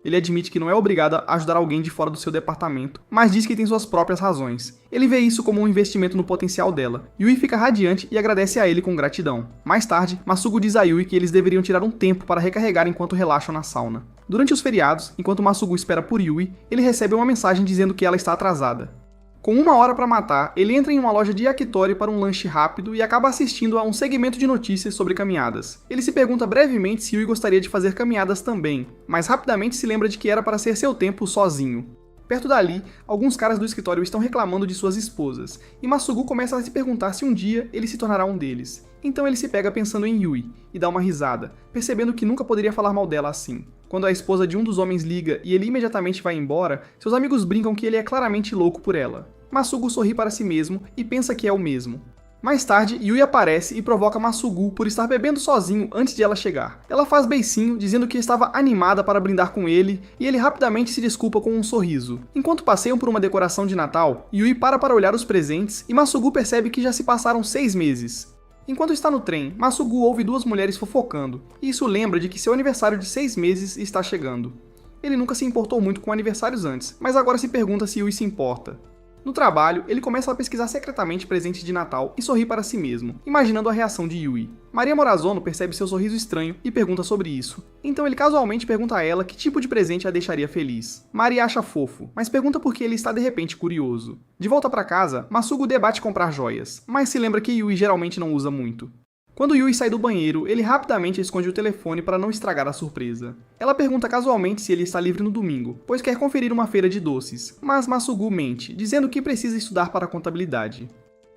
Ele admite que não é obrigado a ajudar alguém de fora do seu departamento, mas diz que tem suas próprias razões. Ele vê isso como um investimento no potencial dela. Yui fica radiante e agradece a ele com gratidão. Mais tarde, Masugo diz a Yui que eles deveriam tirar um tempo para recarregar enquanto relaxam na sauna. Durante os feriados, enquanto Masugo espera por Yui, ele recebe uma mensagem dizendo que ela está atrasada. Com 1 hora para matar, ele entra em uma loja de yakitori para um lanche rápido e acaba assistindo a um segmento de notícias sobre caminhadas. Ele se pergunta brevemente se Yui gostaria de fazer caminhadas também, mas rapidamente se lembra de que era para ser seu tempo sozinho. Perto dali, alguns caras do escritório estão reclamando de suas esposas, e Masugo começa a se perguntar se um dia ele se tornará um deles. Então ele se pega pensando em Yui, e dá uma risada, percebendo que nunca poderia falar mal dela assim. Quando a esposa de um dos homens liga e ele imediatamente vai embora, seus amigos brincam que ele é claramente louco por ela. Masugo sorri para si mesmo e pensa que é o mesmo. Mais tarde, Yui aparece e provoca Masugo por estar bebendo sozinho antes de ela chegar. Ela faz beicinho, dizendo que estava animada para brindar com ele, e ele rapidamente se desculpa com um sorriso. Enquanto passeiam por uma decoração de Natal, Yui para olhar os presentes e Masugo percebe que já se passaram 6 meses. Enquanto está no trem, Masugo ouve 2 mulheres fofocando, e isso lembra de que seu aniversário de 6 meses está chegando. Ele nunca se importou muito com aniversários antes, mas agora se pergunta se Yui se importa. No trabalho, ele começa a pesquisar secretamente presentes de Natal e sorri para si mesmo, imaginando a reação de Yui. Maria Morazono percebe seu sorriso estranho e pergunta sobre isso. Então ele casualmente pergunta a ela que tipo de presente a deixaria feliz. Maria acha fofo, mas pergunta por que ele está de repente curioso. De volta para casa, Masugo debate comprar joias, mas se lembra que Yui geralmente não usa muito. Quando Yui sai do banheiro, ele rapidamente esconde o telefone para não estragar a surpresa. Ela pergunta casualmente se ele está livre no domingo, pois quer conferir uma feira de doces, mas Masugo mente, dizendo que precisa estudar para a contabilidade.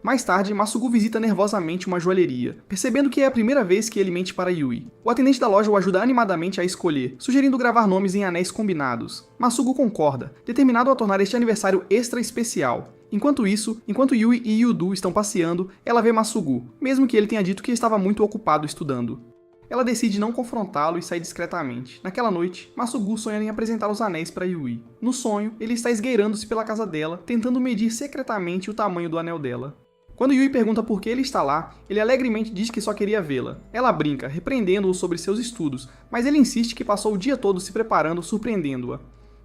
Mais tarde, Masugo visita nervosamente uma joalheria, percebendo que é a primeira vez que ele mente para Yui. O atendente da loja o ajuda animadamente a escolher, sugerindo gravar nomes em anéis combinados. Masugo concorda, determinado a tornar este aniversário extra especial. Enquanto isso, enquanto Yui e Yudu estão passeando, ela vê Masugo, mesmo que ele tenha dito que estava muito ocupado estudando. Ela decide não confrontá-lo e sai discretamente. Naquela noite, Masugo sonha em apresentar os anéis para Yui. No sonho, ele está esgueirando-se pela casa dela, tentando medir secretamente o tamanho do anel dela. Quando Yui pergunta por que ele está lá, ele alegremente diz que só queria vê-la. Ela brinca, repreendendo-o sobre seus estudos, mas ele insiste que passou o dia todo se preparando, surpreendendo-a.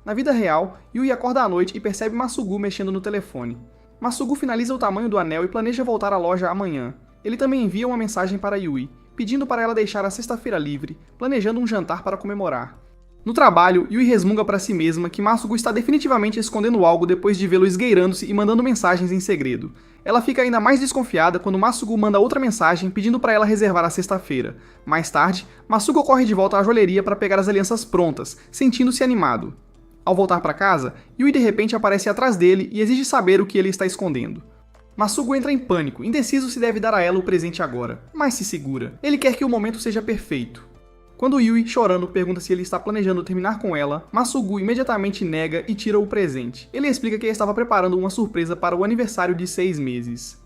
Na vida real, Yui acorda à noite e percebe Masugo mexendo no telefone. Masugo finaliza o tamanho do anel e planeja voltar à loja amanhã. Ele também envia uma mensagem para Yui, pedindo para ela deixar a sexta-feira livre, planejando um jantar para comemorar. No trabalho, Yui resmunga para si mesma que Masugo está definitivamente escondendo algo depois de vê-lo esgueirando-se e mandando mensagens em segredo. Ela fica ainda mais desconfiada quando Masugo manda outra mensagem pedindo para ela reservar a sexta-feira. Mais tarde, Masugo corre de volta à joalheria para pegar as alianças prontas, sentindo-se animado. Ao voltar para casa, Yui de repente aparece atrás dele e exige saber o que ele está escondendo. Masugo entra em pânico, indeciso se deve dar a ela o presente agora, mas se segura. Ele quer que o momento seja perfeito. Quando Yui, chorando, pergunta se ele está planejando terminar com ela, Masugo imediatamente nega e tira o presente. Ele explica que estava preparando uma surpresa para o aniversário de 6 meses.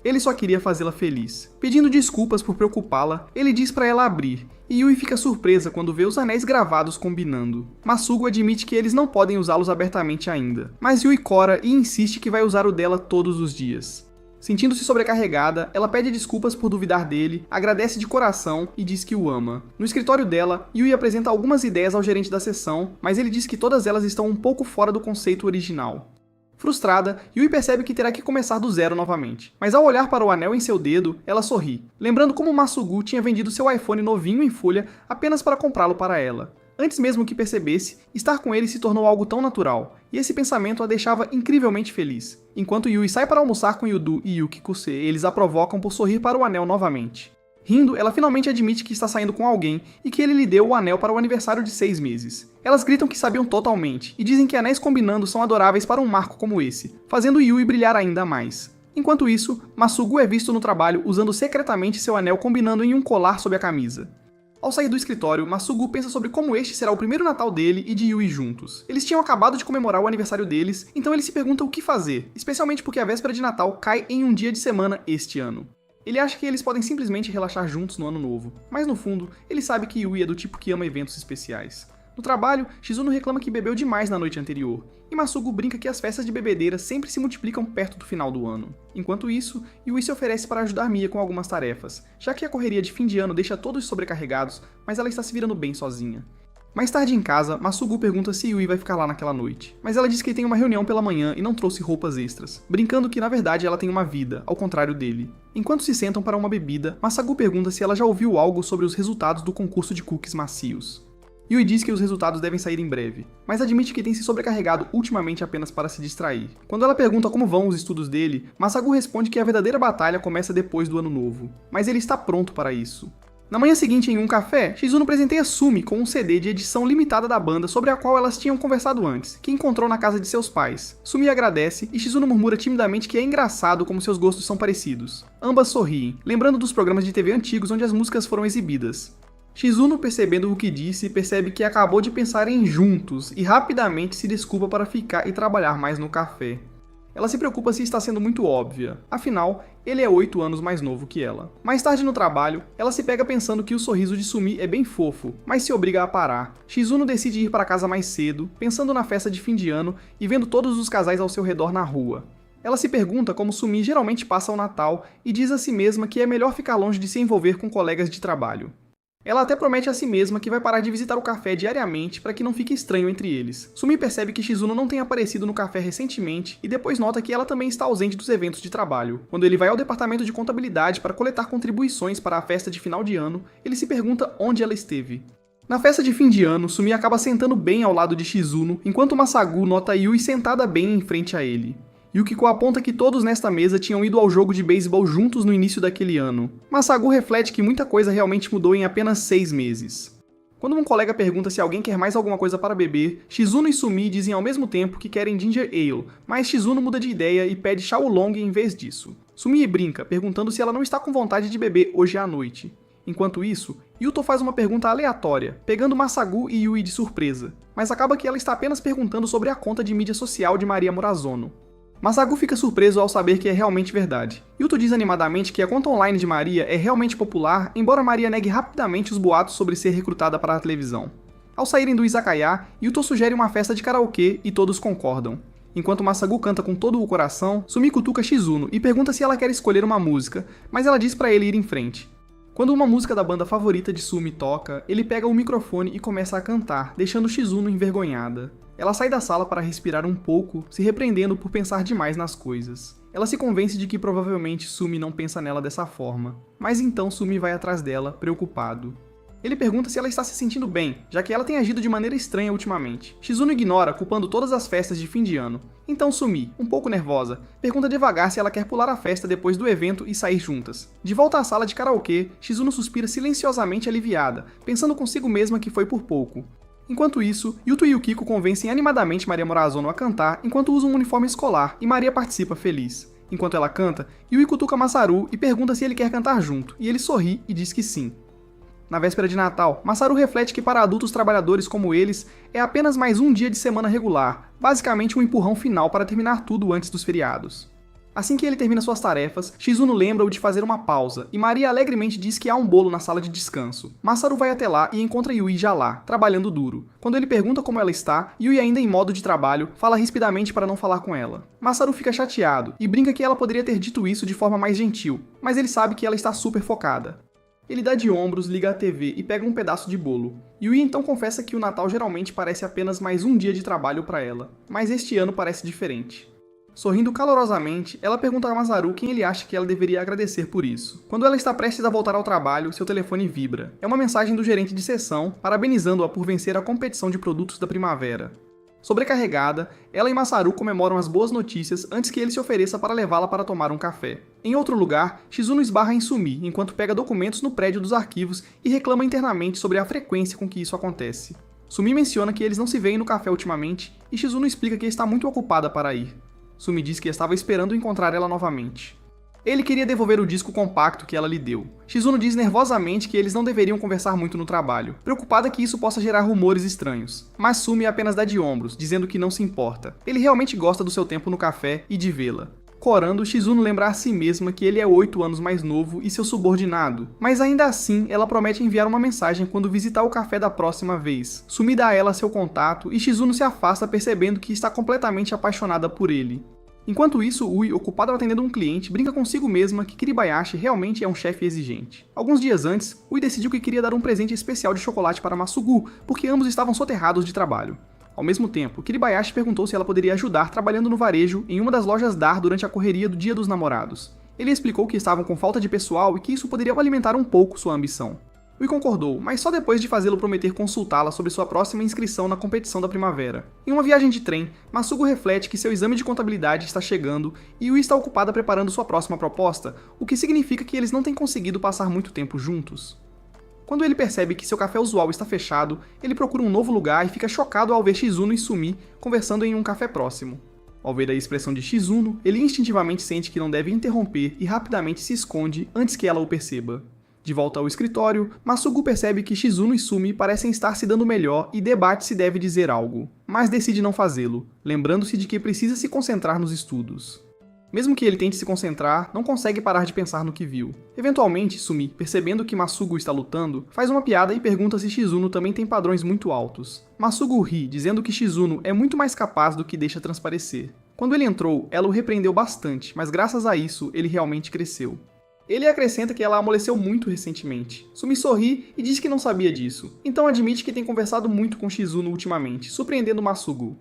Ele só queria fazê-la feliz. Pedindo desculpas por preocupá-la, ele diz para ela abrir, e Yui fica surpresa quando vê os anéis gravados combinando. Masugo admite que eles não podem usá-los abertamente ainda, mas Yui cora e insiste que vai usar o dela todos os dias. Sentindo-se sobrecarregada, ela pede desculpas por duvidar dele, agradece de coração e diz que o ama. No escritório dela, Yui apresenta algumas ideias ao gerente da seção, mas ele diz que todas elas estão um pouco fora do conceito original. Frustrada, Yui percebe que terá que começar do zero novamente, mas ao olhar para o anel em seu dedo, ela sorri, lembrando como Masugo tinha vendido seu iPhone novinho em folha apenas para comprá-lo para ela. Antes mesmo que percebesse, estar com ele se tornou algo tão natural, e esse pensamento a deixava incrivelmente feliz. Enquanto Yui sai para almoçar com Yudu e Yuki Kuse, eles a provocam por sorrir para o anel novamente. Rindo, ela finalmente admite que está saindo com alguém e que ele lhe deu o anel para o aniversário de 6 meses. Elas gritam que sabiam totalmente, e dizem que anéis combinando são adoráveis para um marco como esse, fazendo Yui brilhar ainda mais. Enquanto isso, Masugu é visto no trabalho usando secretamente seu anel combinando em um colar sob a camisa. Ao sair do escritório, Masugu pensa sobre como este será o primeiro Natal dele e de Yui juntos. Eles tinham acabado de comemorar o aniversário deles, então ele se pergunta o que fazer, especialmente porque a véspera de Natal cai em um dia de semana este ano. Ele acha que eles podem simplesmente relaxar juntos no ano novo, mas no fundo, ele sabe que Yui é do tipo que ama eventos especiais. No trabalho, Shizuno reclama que bebeu demais na noite anterior, e Masugu brinca que as festas de bebedeira sempre se multiplicam perto do final do ano. Enquanto isso, Yui se oferece para ajudar Mia com algumas tarefas, já que a correria de fim de ano deixa todos sobrecarregados, mas ela está se virando bem sozinha. Mais tarde em casa, Masugu pergunta se Yui vai ficar lá naquela noite, mas ela diz que tem uma reunião pela manhã e não trouxe roupas extras, brincando que na verdade ela tem uma vida, ao contrário dele. Enquanto se sentam para uma bebida, Masagu pergunta se ela já ouviu algo sobre os resultados do concurso de cookies macios. Yui diz que os resultados devem sair em breve, mas admite que tem se sobrecarregado ultimamente apenas para se distrair. Quando ela pergunta como vão os estudos dele, Masagu responde que a verdadeira batalha começa depois do ano novo, mas ele está pronto para isso. Na manhã seguinte, em um café, Shizuno presenteia Sumi com um CD de edição limitada da banda sobre a qual elas tinham conversado antes, que encontrou na casa de seus pais. Sumi agradece e Shizuno murmura timidamente que é engraçado como seus gostos são parecidos. Ambas sorriem, lembrando dos programas de TV antigos onde as músicas foram exibidas. Shizuno, percebendo o que disse, percebe que acabou de pensar em juntos e rapidamente se desculpa para ficar e trabalhar mais no café. Ela se preocupa se está sendo muito óbvia, afinal, ele é 8 anos mais novo que ela. Mais tarde no trabalho, ela se pega pensando que o sorriso de Sumi é bem fofo, mas se obriga a parar. Shizuno decide ir para casa mais cedo, pensando na festa de fim de ano e vendo todos os casais ao seu redor na rua. Ela se pergunta como Sumi geralmente passa o Natal e diz a si mesma que é melhor ficar longe de se envolver com colegas de trabalho. Ela até promete a si mesma que vai parar de visitar o café diariamente para que não fique estranho entre eles. Sumi percebe que Shizuno não tem aparecido no café recentemente e depois nota que ela também está ausente dos eventos de trabalho. Quando ele vai ao departamento de contabilidade para coletar contribuições para a festa de final de ano, ele se pergunta onde ela esteve. Na festa de fim de ano, Sumi acaba sentando bem ao lado de Shizuno, enquanto Masagu nota Yui sentada bem em frente a ele. Yukiko aponta que todos nesta mesa tinham ido ao jogo de beisebol juntos no início daquele ano. Masagu reflete que muita coisa realmente mudou em apenas 6 meses. Quando um colega pergunta se alguém quer mais alguma coisa para beber, Shizuno e Sumi dizem ao mesmo tempo que querem Ginger Ale, mas Shizuno muda de ideia e pede Shaolong em vez disso. Sumi brinca, perguntando se ela não está com vontade de beber hoje à noite. Enquanto isso, Yuto faz uma pergunta aleatória, pegando Masagu e Yui de surpresa, mas acaba que ela está apenas perguntando sobre a conta de mídia social de Maria Murazono. Masagu fica surpreso ao saber que é realmente verdade. Yuto diz animadamente que a conta online de Maria é realmente popular, embora Maria negue rapidamente os boatos sobre ser recrutada para a televisão. Ao saírem do izakaya, Yuto sugere uma festa de karaokê e todos concordam. Enquanto Masagu canta com todo o coração, Sumi cutuca Shizuno e pergunta se ela quer escolher uma música, mas ela diz para ele ir em frente. Quando uma música da banda favorita de Sumi toca, ele pega o microfone e começa a cantar, deixando Shizuno envergonhada. Ela sai da sala para respirar um pouco, se repreendendo por pensar demais nas coisas. Ela se convence de que provavelmente Sumi não pensa nela dessa forma, mas então Sumi vai atrás dela, preocupado. Ele pergunta se ela está se sentindo bem, já que ela tem agido de maneira estranha ultimamente. Shizuno ignora, culpando todas as festas de fim de ano. Então Sumi, um pouco nervosa, pergunta devagar se ela quer pular a festa depois do evento e sair juntas. De volta à sala de karaokê, Shizuno suspira silenciosamente aliviada, pensando consigo mesma que foi por pouco. Enquanto isso, Yuto e Yukiko convencem animadamente Maria Murazono a cantar enquanto usam um uniforme escolar e Maria participa feliz. Enquanto ela canta, Yui cutuca Masaru e pergunta se ele quer cantar junto, e ele sorri e diz que sim. Na véspera de Natal, Masaru reflete que para adultos trabalhadores como eles, é apenas mais um dia de semana regular, basicamente um empurrão final para terminar tudo antes dos feriados. Assim que ele termina suas tarefas, Shizuno lembra-o de fazer uma pausa, e Maria alegremente diz que há um bolo na sala de descanso. Masaru vai até lá e encontra Yui já lá, trabalhando duro. Quando ele pergunta como ela está, Yui, ainda em modo de trabalho, fala rispidamente para não falar com ela. Masaru fica chateado, e brinca que ela poderia ter dito isso de forma mais gentil, mas ele sabe que ela está super focada. Ele dá de ombros, liga a TV e pega um pedaço de bolo. Yui então confessa que o Natal geralmente parece apenas mais um dia de trabalho para ela, mas este ano parece diferente. Sorrindo calorosamente, ela pergunta a Masaru quem ele acha que ela deveria agradecer por isso. Quando ela está prestes a voltar ao trabalho, seu telefone vibra. É uma mensagem do gerente de seção, parabenizando-a por vencer a competição de produtos da primavera. Sobrecarregada, ela e Masaru comemoram as boas notícias antes que ele se ofereça para levá-la para tomar um café. Em outro lugar, Shizuno esbarra em Sumi enquanto pega documentos no prédio dos arquivos e reclama internamente sobre a frequência com que isso acontece. Sumi menciona que eles não se veem no café ultimamente e Shizuno explica que está muito ocupada para ir. Sumi diz que estava esperando encontrar ela novamente. Ele queria devolver o disco compacto que ela lhe deu. Shizuno diz nervosamente que eles não deveriam conversar muito no trabalho, preocupada que isso possa gerar rumores estranhos. Mas Sumi apenas dá de ombros, dizendo que não se importa. Ele realmente gosta do seu tempo no café e de vê-la. Corando, Shizuno lembra a si mesma que ele é 8 anos mais novo e seu subordinado, mas ainda assim ela promete enviar uma mensagem quando visitar o café da próxima vez. Sumi dá a ela seu contato e Shizuno se afasta percebendo que está completamente apaixonada por ele. Enquanto isso, Ui, ocupada atendendo um cliente, brinca consigo mesma que Kiribayashi realmente é um chefe exigente. Alguns dias antes, Ui decidiu que queria dar um presente especial de chocolate para Masugu, porque ambos estavam soterrados de trabalho. Ao mesmo tempo, Kiribayashi perguntou se ela poderia ajudar trabalhando no varejo em uma das lojas Dar durante a correria do Dia dos Namorados. Ele explicou que estavam com falta de pessoal e que isso poderia alimentar um pouco sua ambição. Ui concordou, mas só depois de fazê-lo prometer consultá-la sobre sua próxima inscrição na competição da primavera. Em uma viagem de trem, Masugu reflete que seu exame de contabilidade está chegando e Ui está ocupada preparando sua próxima proposta, o que significa que eles não têm conseguido passar muito tempo juntos. Quando ele percebe que seu café usual está fechado, ele procura um novo lugar e fica chocado ao ver Shizuno e Sumi conversando em um café próximo. Ao ver a expressão de Shizuno, ele instintivamente sente que não deve interromper e rapidamente se esconde antes que ela o perceba. De volta ao escritório, Masugu percebe que Shizuno e Sumi parecem estar se dando melhor e debate se deve dizer algo, mas decide não fazê-lo, lembrando-se de que precisa se concentrar nos estudos. Mesmo que ele tente se concentrar, não consegue parar de pensar no que viu. Eventualmente, Sumi, percebendo que Masugu está lutando, faz uma piada e pergunta se Shizuno também tem padrões muito altos. Masugu ri, dizendo que Shizuno é muito mais capaz do que deixa transparecer. Quando ele entrou, ela o repreendeu bastante, mas graças a isso, ele realmente cresceu. Ele acrescenta que ela amoleceu muito recentemente. Sumi sorri e diz que não sabia disso, então admite que tem conversado muito com Shizuno ultimamente, surpreendendo Masugu.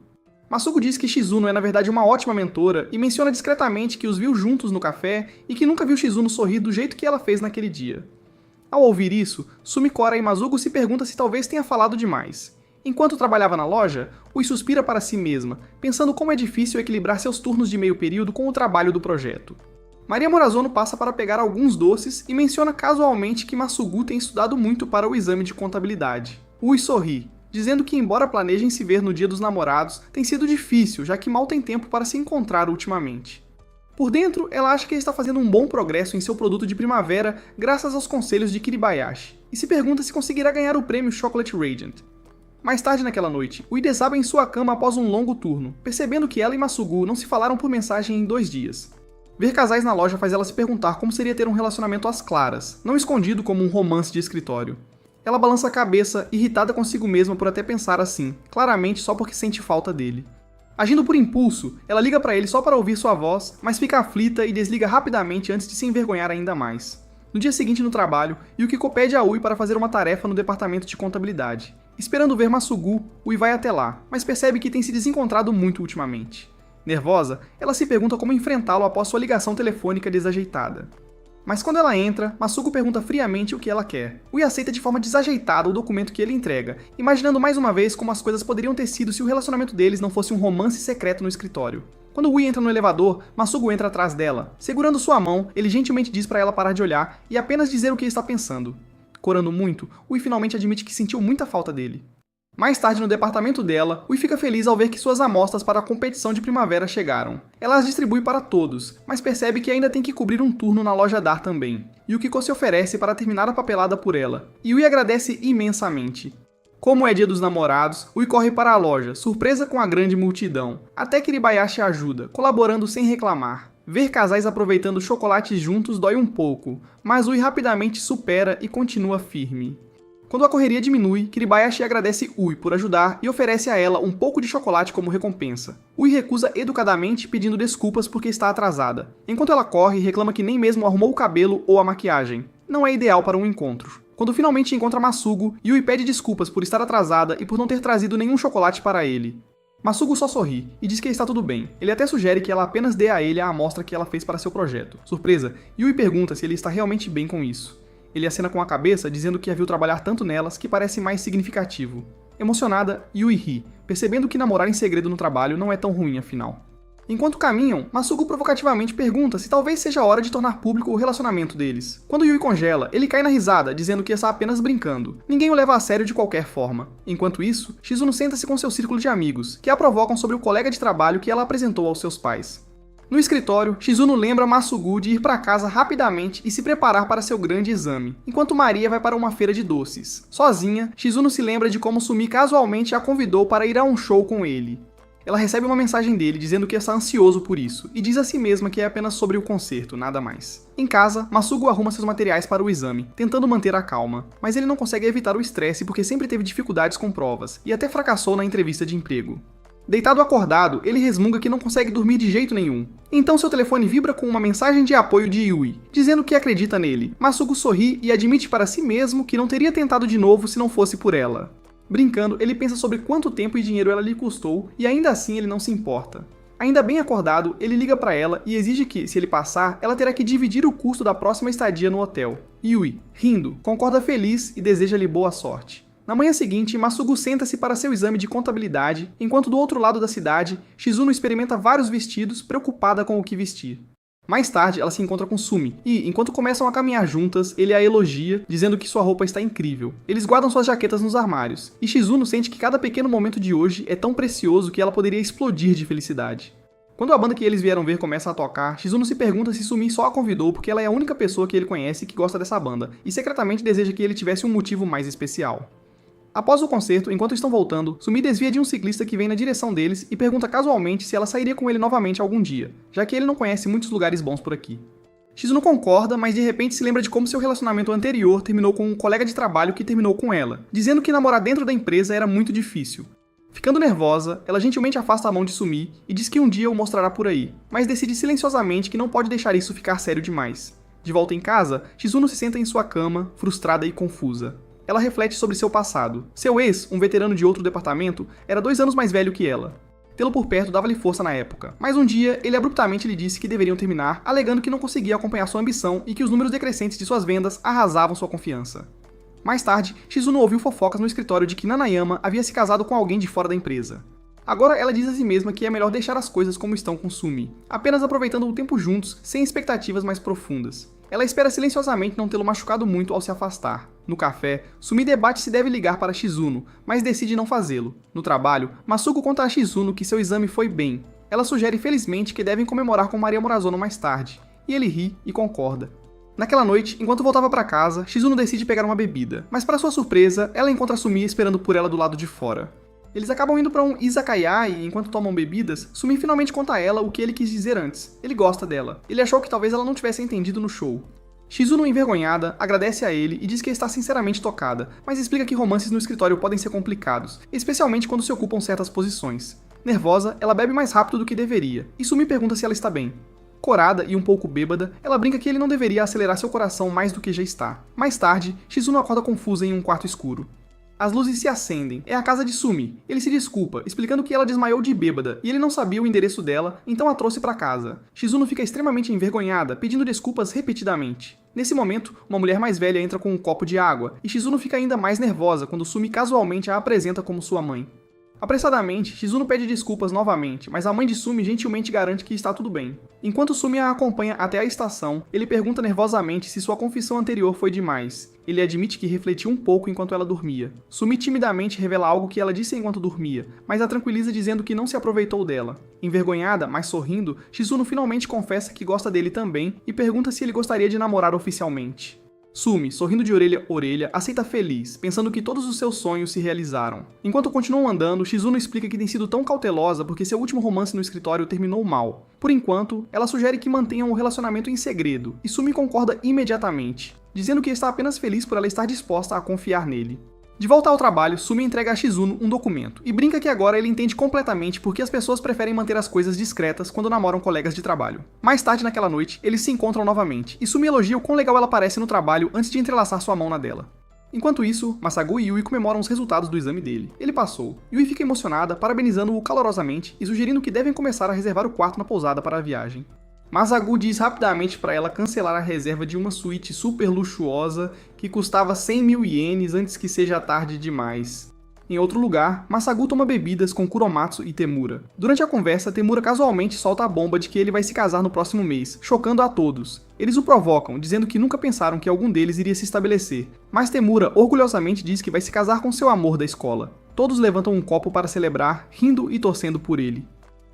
Masugu diz que Shizuno é na verdade uma ótima mentora e menciona discretamente que os viu juntos no café e que nunca viu Shizuno sorrir do jeito que ela fez naquele dia. Ao ouvir isso, Sumi cora e Masugu se pergunta se talvez tenha falado demais. Enquanto trabalhava na loja, Ui suspira para si mesma, pensando como é difícil equilibrar seus turnos de meio período com o trabalho do projeto. Maria Morazono passa para pegar alguns doces e menciona casualmente que Masugu tem estudado muito para o exame de contabilidade. Ui sorri, dizendo que embora planejem se ver no Dia dos Namorados, tem sido difícil, já que mal tem tempo para se encontrar ultimamente. Por dentro, ela acha que ele está fazendo um bom progresso em seu produto de primavera graças aos conselhos de Kiribayashi, e se pergunta se conseguirá ganhar o prêmio Chocolate Radiant. Mais tarde naquela noite, Ui desaba em sua cama após um longo turno, percebendo que ela e Masugu não se falaram por mensagem em 2 dias. Ver casais na loja faz ela se perguntar como seria ter um relacionamento às claras, não escondido como um romance de escritório. Ela balança a cabeça, irritada consigo mesma por até pensar assim, claramente só porque sente falta dele. Agindo por impulso, ela liga para ele só para ouvir sua voz, mas fica aflita e desliga rapidamente antes de se envergonhar ainda mais. No dia seguinte no trabalho, Yukiko pede a Ui para fazer uma tarefa no departamento de contabilidade. Esperando ver Masugu, Ui vai até lá, mas percebe que tem se desencontrado muito ultimamente. Nervosa, ela se pergunta como enfrentá-lo após sua ligação telefônica desajeitada. Mas quando ela entra, Masugu pergunta friamente o que ela quer. Ui aceita de forma desajeitada o documento que ele entrega, imaginando mais uma vez como as coisas poderiam ter sido se o relacionamento deles não fosse um romance secreto no escritório. Quando Ui entra no elevador, Masugu entra atrás dela. Segurando sua mão, ele gentilmente diz para ela parar de olhar e apenas dizer o que está pensando. Corando muito, Ui finalmente admite que sentiu muita falta dele. Mais tarde no departamento dela, Ui fica feliz ao ver que suas amostras para a competição de primavera chegaram. Ela as distribui para todos, mas percebe que ainda tem que cobrir um turno na loja Dar também. Yukiko se oferece para terminar a papelada por ela, e Ui agradece imensamente. Como é dia dos namorados, Ui corre para a loja, surpresa com a grande multidão. Até que Kiribayashi ajuda, colaborando sem reclamar. Ver casais aproveitando chocolates juntos dói um pouco, mas Ui rapidamente supera e continua firme. Quando a correria diminui, Kiribayashi agradece Ui por ajudar e oferece a ela um pouco de chocolate como recompensa. Ui recusa educadamente, pedindo desculpas porque está atrasada. Enquanto ela corre, reclama que nem mesmo arrumou o cabelo ou a maquiagem. Não é ideal para um encontro. Quando finalmente encontra Masugu, Ui pede desculpas por estar atrasada e por não ter trazido nenhum chocolate para ele. Masugo só sorri e diz que está tudo bem. Ele até sugere que ela apenas dê a ele a amostra que ela fez para seu projeto. Surpresa, Yui pergunta se ele está realmente bem com isso. Ele acena com a cabeça, dizendo que a viu trabalhar tanto nelas que parece mais significativo. Emocionada, Yui ri, percebendo que namorar em segredo no trabalho não é tão ruim afinal. Enquanto caminham, Masugo provocativamente pergunta se talvez seja a hora de tornar público o relacionamento deles. Quando Yui congela, ele cai na risada, dizendo que está apenas brincando. Ninguém o leva a sério de qualquer forma. Enquanto isso, Shizuno senta-se com seu círculo de amigos, que a provocam sobre o colega de trabalho que ela apresentou aos seus pais. No escritório, Shizuno lembra Masugo de ir para casa rapidamente e se preparar para seu grande exame, enquanto Maria vai para uma feira de doces. Sozinha, Shizuno se lembra de como Sumi casualmente a convidou para ir a um show com ele. Ela recebe uma mensagem dele dizendo que está ansioso por isso, e diz a si mesma que é apenas sobre o concerto, nada mais. Em casa, Masugo arruma seus materiais para o exame, tentando manter a calma, mas ele não consegue evitar o estresse porque sempre teve dificuldades com provas, e até fracassou na entrevista de emprego. Deitado acordado, ele resmunga que não consegue dormir de jeito nenhum. Então seu telefone vibra com uma mensagem de apoio de Yui, dizendo que acredita nele. Masugo sorri e admite para si mesmo que não teria tentado de novo se não fosse por ela. Brincando, ele pensa sobre quanto tempo e dinheiro ela lhe custou e ainda assim ele não se importa. Ainda bem acordado, ele liga para ela e exige que, se ele passar, ela terá que dividir o custo da próxima estadia no hotel. Yui, rindo, concorda feliz e deseja-lhe boa sorte. Na manhã seguinte, Masugo senta-se para seu exame de contabilidade, enquanto do outro lado da cidade, Shizuno experimenta vários vestidos, preocupada com o que vestir. Mais tarde, ela se encontra com Sumi, e, enquanto começam a caminhar juntas, ele a elogia, dizendo que sua roupa está incrível. Eles guardam suas jaquetas nos armários, e Shizuno sente que cada pequeno momento de hoje é tão precioso que ela poderia explodir de felicidade. Quando a banda que eles vieram ver começa a tocar, Shizuno se pergunta se Sumi só a convidou porque ela é a única pessoa que ele conhece que gosta dessa banda, e secretamente deseja que ele tivesse um motivo mais especial. Após o concerto, enquanto estão voltando, Sumi desvia de um ciclista que vem na direção deles e pergunta casualmente se ela sairia com ele novamente algum dia, já que ele não conhece muitos lugares bons por aqui. Shizuno concorda, mas de repente se lembra de como seu relacionamento anterior terminou com um colega de trabalho que terminou com ela, dizendo que namorar dentro da empresa era muito difícil. Ficando nervosa, ela gentilmente afasta a mão de Sumi e diz que um dia o mostrará por aí, mas decide silenciosamente que não pode deixar isso ficar sério demais. De volta em casa, Shizuno se senta em sua cama, frustrada e confusa. Ela reflete sobre seu passado. Seu ex, um veterano de outro departamento, era 2 anos mais velho que ela. Tê-lo por perto dava-lhe força na época, mas um dia ele abruptamente lhe disse que deveriam terminar, alegando que não conseguia acompanhar sua ambição e que os números decrescentes de suas vendas arrasavam sua confiança. Mais tarde, Shizuno ouviu fofocas no escritório de que Nanayama havia se casado com alguém de fora da empresa. Agora ela diz a si mesma que é melhor deixar as coisas como estão com Sumi, apenas aproveitando o tempo juntos, sem expectativas mais profundas. Ela espera silenciosamente não tê-lo machucado muito ao se afastar. No café, Sumi debate se deve ligar para Shizuno, mas decide não fazê-lo. No trabalho, Masugo conta a Shizuno que seu exame foi bem. Ela sugere felizmente que devem comemorar com Maria Morazono mais tarde, e ele ri e concorda. Naquela noite, enquanto voltava para casa, Shizuno decide pegar uma bebida, mas para sua surpresa, ela encontra Sumi esperando por ela do lado de fora. Eles acabam indo para um izakaya e, enquanto tomam bebidas, Sumi finalmente conta a ela o que ele quis dizer antes. Ele gosta dela. Ele achou que talvez ela não tivesse entendido no show. Shizuno, envergonhada, agradece a ele e diz que está sinceramente tocada, mas explica que romances no escritório podem ser complicados, especialmente quando se ocupam certas posições. Nervosa, ela bebe mais rápido do que deveria, e Sumi pergunta se ela está bem. Corada e um pouco bêbada, ela brinca que ele não deveria acelerar seu coração mais do que já está. Mais tarde, Shizuno acorda confusa em um quarto escuro. As luzes se acendem. É a casa de Sumi. Ele se desculpa, explicando que ela desmaiou de bêbada e ele não sabia o endereço dela, então a trouxe para casa. Shizuno fica extremamente envergonhada, pedindo desculpas repetidamente. Nesse momento, uma mulher mais velha entra com um copo de água e Shizuno fica ainda mais nervosa quando Sumi casualmente a apresenta como sua mãe. Apressadamente, Shizuno pede desculpas novamente, mas a mãe de Sumi gentilmente garante que está tudo bem. Enquanto Sumi a acompanha até a estação, ele pergunta nervosamente se sua confissão anterior foi demais. Ele admite que refletiu um pouco enquanto ela dormia. Sumi timidamente revela algo que ela disse enquanto dormia, mas a tranquiliza dizendo que não se aproveitou dela. Envergonhada, mas sorrindo, Shizuno finalmente confessa que gosta dele também e pergunta se ele gostaria de namorar oficialmente. Sumi, sorrindo de orelha a orelha, aceita feliz, pensando que todos os seus sonhos se realizaram. Enquanto continuam andando, Shizuno explica que tem sido tão cautelosa porque seu último romance no escritório terminou mal. Por enquanto, ela sugere que mantenham o relacionamento em segredo, e Sumi concorda imediatamente, dizendo que está apenas feliz por ela estar disposta a confiar nele. De volta ao trabalho, Sumi entrega a Shizuno um documento, e brinca que agora ele entende completamente por que as pessoas preferem manter as coisas discretas quando namoram colegas de trabalho. Mais tarde naquela noite, eles se encontram novamente, e Sumi elogia o quão legal ela parece no trabalho antes de entrelaçar sua mão na dela. Enquanto isso, Masagu e Yui comemoram os resultados do exame dele. Ele passou. Yui fica emocionada, parabenizando-o calorosamente e sugerindo que devem começar a reservar o quarto na pousada para a viagem. Masagu diz rapidamente para ela cancelar a reserva de uma suíte super luxuosa que custava 100.000 ienes antes que seja tarde demais. Em outro lugar, Masagu toma bebidas com Kuromatsu e Temura. Durante a conversa, Temura casualmente solta a bomba de que ele vai se casar no próximo mês, chocando a todos. Eles o provocam, dizendo que nunca pensaram que algum deles iria se estabelecer, mas Temura orgulhosamente diz que vai se casar com seu amor da escola. Todos levantam um copo para celebrar, rindo e torcendo por ele.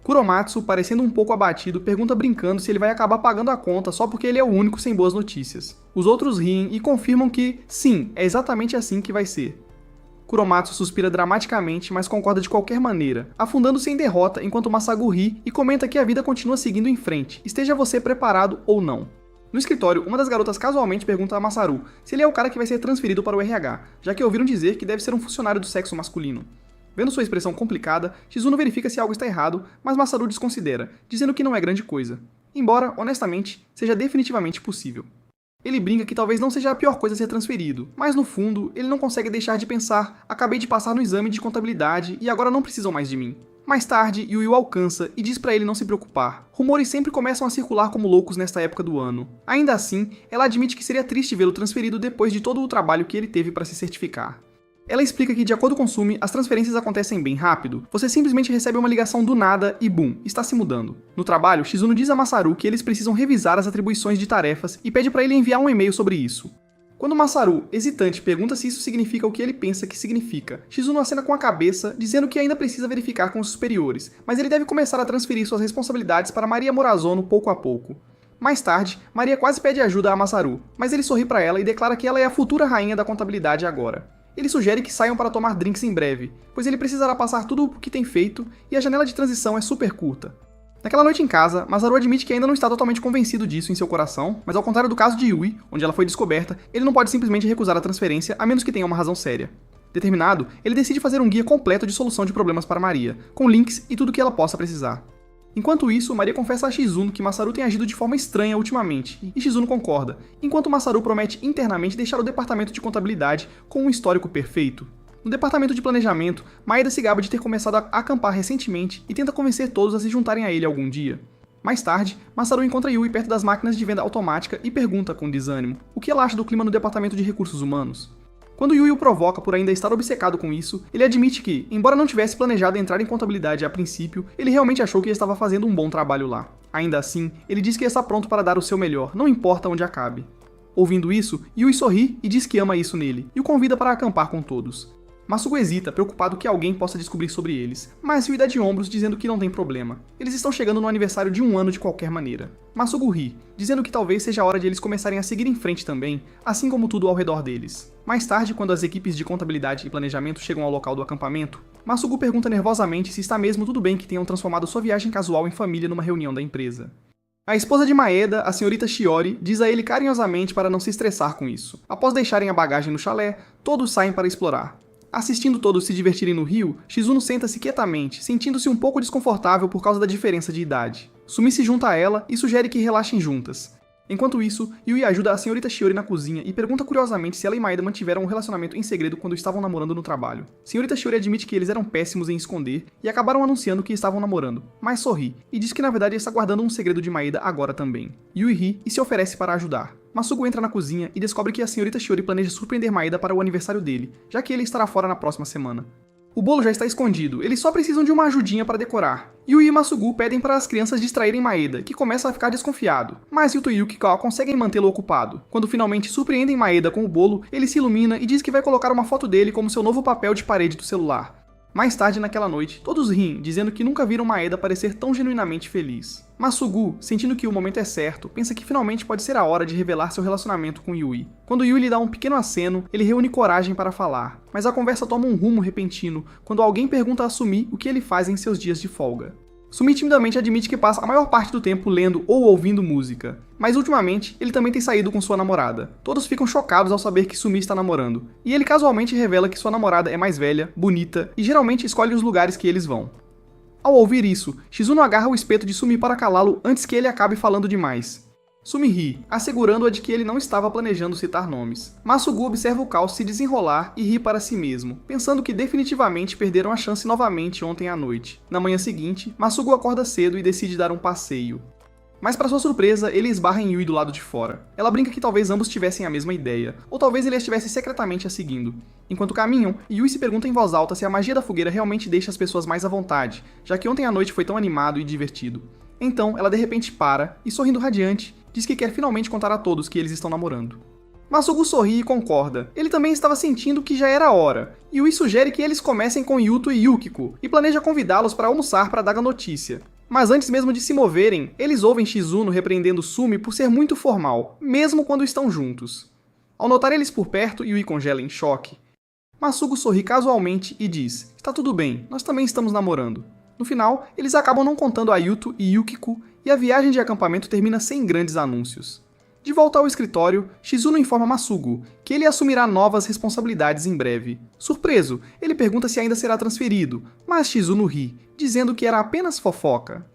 Kuromatsu, parecendo um pouco abatido, pergunta brincando se ele vai acabar pagando a conta só porque ele é o único sem boas notícias. Os outros riem e confirmam que, sim, é exatamente assim que vai ser. Kuromatsu suspira dramaticamente, mas concorda de qualquer maneira, afundando-se em derrota enquanto Masagu ri e comenta que a vida continua seguindo em frente, esteja você preparado ou não. No escritório, uma das garotas casualmente pergunta a Masaru se ele é o cara que vai ser transferido para o RH, já que ouviram dizer que deve ser um funcionário do sexo masculino. Vendo sua expressão complicada, Shizuno verifica se algo está errado, mas Masaru desconsidera, dizendo que não é grande coisa. Embora, honestamente, seja definitivamente possível. Ele brinca que talvez não seja a pior coisa ser transferido, mas no fundo, ele não consegue deixar de pensar: acabei de passar no exame de contabilidade e agora não precisam mais de mim. Mais tarde, Yui o alcança e diz pra ele não se preocupar. Rumores sempre começam a circular como loucos nesta época do ano. Ainda assim, ela admite que seria triste vê-lo transferido depois de todo o trabalho que ele teve para se certificar. Ela explica que, de acordo com Sumi, as transferências acontecem bem rápido, você simplesmente recebe uma ligação do nada e boom, está se mudando. No trabalho, Shizuno diz a Masaru que eles precisam revisar as atribuições de tarefas e pede para ele enviar um e-mail sobre isso. Quando Masaru, hesitante, pergunta se isso significa o que ele pensa que significa, Shizuno acena com a cabeça, dizendo que ainda precisa verificar com os superiores, mas ele deve começar a transferir suas responsabilidades para Maria Morazono pouco a pouco. Mais tarde, Maria quase pede ajuda a Masaru, mas ele sorri para ela e declara que ela é a futura rainha da contabilidade agora. Ele sugere que saiam para tomar drinks em breve, pois ele precisará passar tudo o que tem feito e a janela de transição é super curta. Naquela noite em casa, Masaru admite que ainda não está totalmente convencido disso em seu coração, mas ao contrário do caso de Yui, onde ela foi descoberta, ele não pode simplesmente recusar a transferência a menos que tenha uma razão séria. Determinado, ele decide fazer um guia completo de solução de problemas para Maria, com links e tudo o que ela possa precisar. Enquanto isso, Maria confessa a Shizuno que Masaru tem agido de forma estranha ultimamente, e Shizuno concorda, enquanto Masaru promete internamente deixar o departamento de contabilidade com um histórico perfeito. No departamento de planejamento, Maeda se gaba de ter começado a acampar recentemente e tenta convencer todos a se juntarem a ele algum dia. Mais tarde, Masaru encontra Yui perto das máquinas de venda automática e pergunta com desânimo o que ela acha do clima no departamento de recursos humanos. Quando Yui o provoca por ainda estar obcecado com isso, ele admite que, embora não tivesse planejado entrar em contabilidade a princípio, ele realmente achou que estava fazendo um bom trabalho lá. Ainda assim, ele diz que está pronto para dar o seu melhor, não importa onde acabe. Ouvindo isso, Yui sorri e diz que ama isso nele, e o convida para acampar com todos. Masugo hesita, preocupado que alguém possa descobrir sobre eles, mas Yui dá de ombros dizendo que não tem problema. Eles estão chegando no aniversário de 1 ano de qualquer maneira. Masugo ri, dizendo que talvez seja a hora de eles começarem a seguir em frente também, assim como tudo ao redor deles. Mais tarde, quando as equipes de contabilidade e planejamento chegam ao local do acampamento, Masugo pergunta nervosamente se está mesmo tudo bem que tenham transformado sua viagem casual em família numa reunião da empresa. A esposa de Maeda, a senhorita Shiori, diz a ele carinhosamente para não se estressar com isso. Após deixarem a bagagem no chalé, todos saem para explorar. Assistindo todos se divertirem no rio, Shizuno senta-se quietamente, sentindo-se um pouco desconfortável por causa da diferença de idade. Sumi se junta a ela e sugere que relaxem juntas. Enquanto isso, Yui ajuda a senhorita Shiori na cozinha e pergunta curiosamente se ela e Maeda mantiveram um relacionamento em segredo quando estavam namorando no trabalho. Senhorita Shiori admite que eles eram péssimos em esconder e acabaram anunciando que estavam namorando, mas sorri e diz que na verdade está guardando um segredo de Maeda agora também. Yui ri e se oferece para ajudar. Masugo entra na cozinha e descobre que a senhorita Shiori planeja surpreender Maeda para o aniversário dele, já que ele estará fora na próxima semana. O bolo já está escondido, eles só precisam de uma ajudinha para decorar. Yui e Masugu pedem para as crianças distraírem Maeda, que começa a ficar desconfiado, mas Yuto e Yukikawa conseguem mantê-lo ocupado. Quando finalmente surpreendem Maeda com o bolo, ele se ilumina e diz que vai colocar uma foto dele como seu novo papel de parede do celular. Mais tarde naquela noite, todos riem, dizendo que nunca viram Maeda parecer tão genuinamente feliz. Masugu, sentindo que o momento é certo, pensa que finalmente pode ser a hora de revelar seu relacionamento com Yui. Quando Yui lhe dá um pequeno aceno, ele reúne coragem para falar, mas a conversa toma um rumo repentino quando alguém pergunta a Sumi o que ele faz em seus dias de folga. Sumi timidamente admite que passa a maior parte do tempo lendo ou ouvindo música, mas ultimamente ele também tem saído com sua namorada. Todos ficam chocados ao saber que Sumi está namorando, e ele casualmente revela que sua namorada é mais velha, bonita e geralmente escolhe os lugares que eles vão. Ao ouvir isso, Shizuno agarra o espeto de Sumi para calá-lo antes que ele acabe falando demais. Sumi ri, assegurando-a de que ele não estava planejando citar nomes. Masugu observa o caos se desenrolar e ri para si mesmo, pensando que definitivamente perderam a chance novamente ontem à noite. Na manhã seguinte, Masugu acorda cedo e decide dar um passeio. Mas para sua surpresa, ele esbarra em Yui do lado de fora. Ela brinca que talvez ambos tivessem a mesma ideia, ou talvez ele estivesse secretamente a seguindo. Enquanto caminham, Yui se pergunta em voz alta se a magia da fogueira realmente deixa as pessoas mais à vontade, já que ontem à noite foi tão animado e divertido. Então, ela de repente para, e sorrindo radiante, diz que quer finalmente contar a todos que eles estão namorando. Masugu sorri e concorda. Ele também estava sentindo que já era hora. Yui sugere que eles comecem com Yuto e Yukiko, e planeja convidá-los para almoçar para dar a notícia. Mas antes mesmo de se moverem, eles ouvem Shizuno repreendendo Sumi por ser muito formal, mesmo quando estão juntos. Ao notar eles por perto, Yui congela em choque. Masugu sorri casualmente e diz: "Está tudo bem, nós também estamos namorando." No final, eles acabam não contando a Yuto e Yukiko, e a viagem de acampamento termina sem grandes anúncios. De volta ao escritório, Shizuno informa Masugu que ele assumirá novas responsabilidades em breve. Surpreso, ele pergunta se ainda será transferido, mas Shizuno ri, dizendo que era apenas fofoca.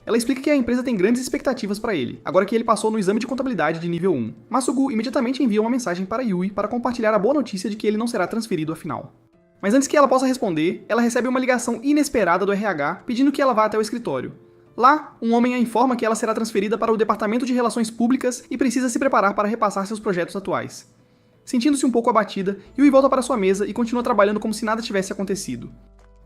Ela explica que a empresa tem grandes expectativas para ele, agora que ele passou no exame de contabilidade de nível 1. Masugu imediatamente envia uma mensagem para Yui para compartilhar a boa notícia de que ele não será transferido afinal. Mas antes que ela possa responder, ela recebe uma ligação inesperada do RH pedindo que ela vá até o escritório. Lá, um homem a informa que ela será transferida para o Departamento de Relações Públicas e precisa se preparar para repassar seus projetos atuais. Sentindo-se um pouco abatida, Yui volta para sua mesa e continua trabalhando como se nada tivesse acontecido.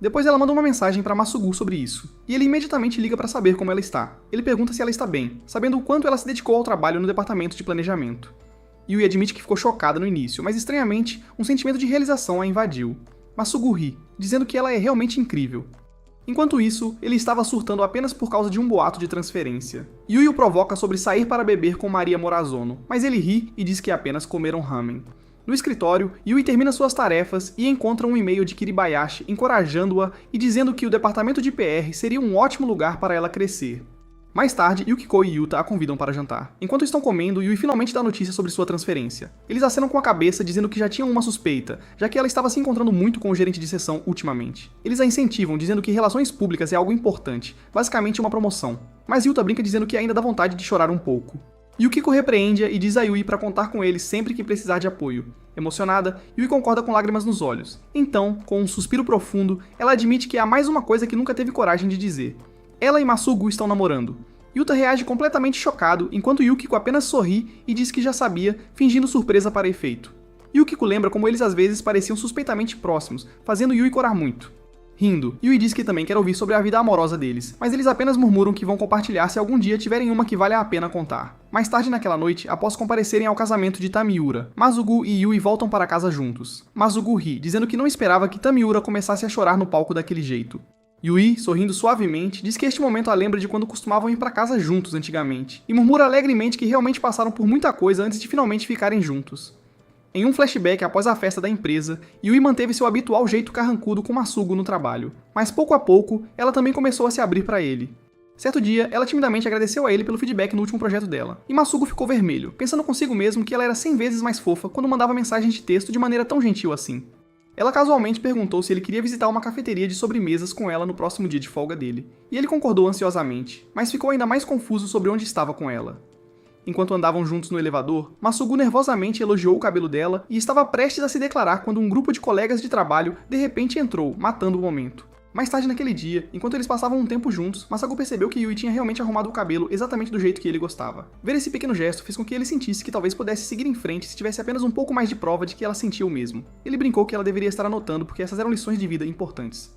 Depois ela manda uma mensagem para Masugu sobre isso, e ele imediatamente liga para saber como ela está. Ele pergunta se ela está bem, sabendo o quanto ela se dedicou ao trabalho no departamento de planejamento. Yui admite que ficou chocada no início, mas estranhamente, um sentimento de realização a invadiu. Masugu ri, dizendo que ela é realmente incrível. Enquanto isso, ele estava surtando apenas por causa de um boato de transferência. Yui o provoca sobre sair para beber com Maria Morazono, mas ele ri e diz que apenas comeram ramen. No escritório, Yui termina suas tarefas e encontra um e-mail de Kiribayashi encorajando-a e dizendo que o departamento de PR seria um ótimo lugar para ela crescer. Mais tarde, Yukiko e Yuta a convidam para jantar. Enquanto estão comendo, Yui finalmente dá notícia sobre sua transferência. Eles acenam com a cabeça dizendo que já tinham uma suspeita, já que ela estava se encontrando muito com o gerente de seção ultimamente. Eles a incentivam dizendo que relações públicas é algo importante, basicamente uma promoção. Mas Yuta brinca dizendo que ainda dá vontade de chorar um pouco. Yukiko repreende-a e diz a Yui para contar com ele sempre que precisar de apoio. Emocionada, Yui concorda com lágrimas nos olhos. Então, com um suspiro profundo, ela admite que há mais uma coisa que nunca teve coragem de dizer. Ela e Masugu estão namorando. Yuta reage completamente chocado, enquanto Yukiko apenas sorri e diz que já sabia, fingindo surpresa para efeito. Yukiko lembra como eles às vezes pareciam suspeitamente próximos, fazendo Yui corar muito. Rindo, Yui diz que também quer ouvir sobre a vida amorosa deles, mas eles apenas murmuram que vão compartilhar se algum dia tiverem uma que vale a pena contar. Mais tarde naquela noite, após comparecerem ao casamento de Tamiura, Masugu e Yui voltam para casa juntos. Masugu ri, dizendo que não esperava que Tamiura começasse a chorar no palco daquele jeito. Yui, sorrindo suavemente, diz que este momento a lembra de quando costumavam ir para casa juntos antigamente, e murmura alegremente que realmente passaram por muita coisa antes de finalmente ficarem juntos. Em um flashback após a festa da empresa, Yui manteve seu habitual jeito carrancudo com Masugu no trabalho, mas pouco a pouco, ela também começou a se abrir para ele. Certo dia, ela timidamente agradeceu a ele pelo feedback no último projeto dela, e Masugu ficou vermelho, pensando consigo mesmo que ela era 100 vezes mais fofa quando mandava mensagens de texto de maneira tão gentil assim. Ela casualmente perguntou se ele queria visitar uma cafeteria de sobremesas com ela no próximo dia de folga dele, e ele concordou ansiosamente, mas ficou ainda mais confuso sobre onde estava com ela. Enquanto andavam juntos no elevador, Masugu nervosamente elogiou o cabelo dela e estava prestes a se declarar quando um grupo de colegas de trabalho de repente entrou, matando o momento. Mais tarde naquele dia, enquanto eles passavam um tempo juntos, Masugu percebeu que Yui tinha realmente arrumado o cabelo exatamente do jeito que ele gostava. Ver esse pequeno gesto fez com que ele sentisse que talvez pudesse seguir em frente se tivesse apenas um pouco mais de prova de que ela sentia o mesmo. Ele brincou que ela deveria estar anotando porque essas eram lições de vida importantes.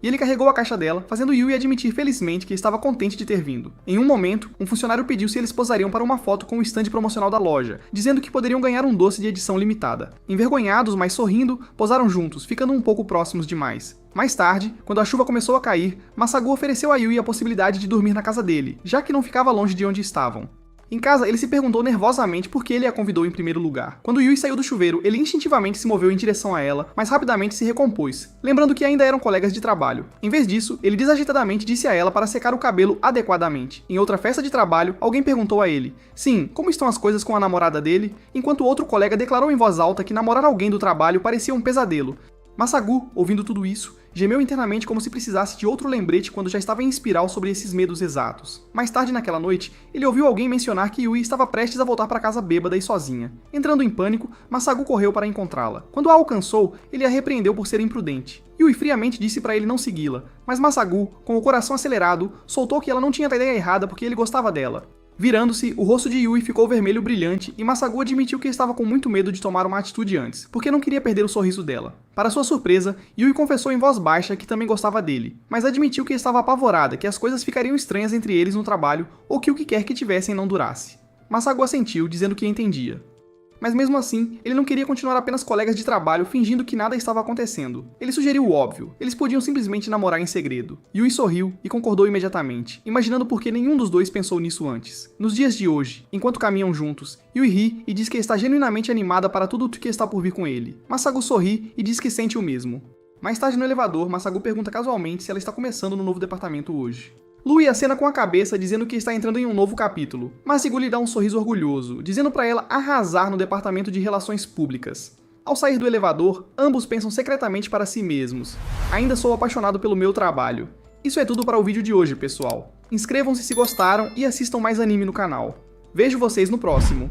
E ele carregou a caixa dela, fazendo Yui admitir felizmente que estava contente de ter vindo. Em um momento, um funcionário pediu se eles posariam para uma foto com o estande promocional da loja, dizendo que poderiam ganhar um doce de edição limitada. Envergonhados, mas sorrindo, posaram juntos, ficando um pouco próximos demais. Mais tarde, quando a chuva começou a cair, Masugu ofereceu a Yui a possibilidade de dormir na casa dele, já que não ficava longe de onde estavam. Em casa, ele se perguntou nervosamente por que ele a convidou em primeiro lugar. Quando Yui saiu do chuveiro, ele instintivamente se moveu em direção a ela, mas rapidamente se recompôs, lembrando que ainda eram colegas de trabalho. Em vez disso, ele desajeitadamente disse a ela para secar o cabelo adequadamente. Em outra festa de trabalho, alguém perguntou a ele, sim, como estão as coisas com a namorada dele, enquanto outro colega declarou em voz alta que namorar alguém do trabalho parecia um pesadelo. Masugu, ouvindo tudo isso, Gemeu internamente como se precisasse de outro lembrete quando já estava em espiral sobre esses medos exatos. Mais tarde naquela noite, ele ouviu alguém mencionar que Yui estava prestes a voltar para casa bêbada e sozinha. Entrando em pânico, Masagu correu para encontrá-la. Quando a alcançou, ele a repreendeu por ser imprudente. Yui friamente disse para ele não segui-la, mas Masagu, com o coração acelerado, soltou que ela não tinha a ideia errada porque ele gostava dela. Virando-se, o rosto de Yui ficou vermelho brilhante e Masagu admitiu que estava com muito medo de tomar uma atitude antes, porque não queria perder o sorriso dela. Para sua surpresa, Yui confessou em voz baixa que também gostava dele, mas admitiu que estava apavorada, que as coisas ficariam estranhas entre eles no trabalho ou que o que quer que tivessem não durasse. Masagu assentiu, dizendo que entendia. Mas mesmo assim, ele não queria continuar apenas colegas de trabalho fingindo que nada estava acontecendo. Ele sugeriu o óbvio, eles podiam simplesmente namorar em segredo. Yui sorriu e concordou imediatamente, imaginando por que nenhum dos dois pensou nisso antes. Nos dias de hoje, enquanto caminham juntos, Yui ri e diz que está genuinamente animada para tudo o que está por vir com ele. Masagu sorri e diz que sente o mesmo. Mais tarde no elevador, Masagu pergunta casualmente se ela está começando no novo departamento hoje. Lui acena com a cabeça, dizendo que está entrando em um novo capítulo. Masigu lhe dá um sorriso orgulhoso, dizendo para ela arrasar no departamento de relações públicas. Ao sair do elevador, ambos pensam secretamente para si mesmos. Ainda sou apaixonado pelo meu trabalho. Isso é tudo para o vídeo de hoje, pessoal. Inscrevam-se se gostaram e assistam mais anime no canal. Vejo vocês no próximo.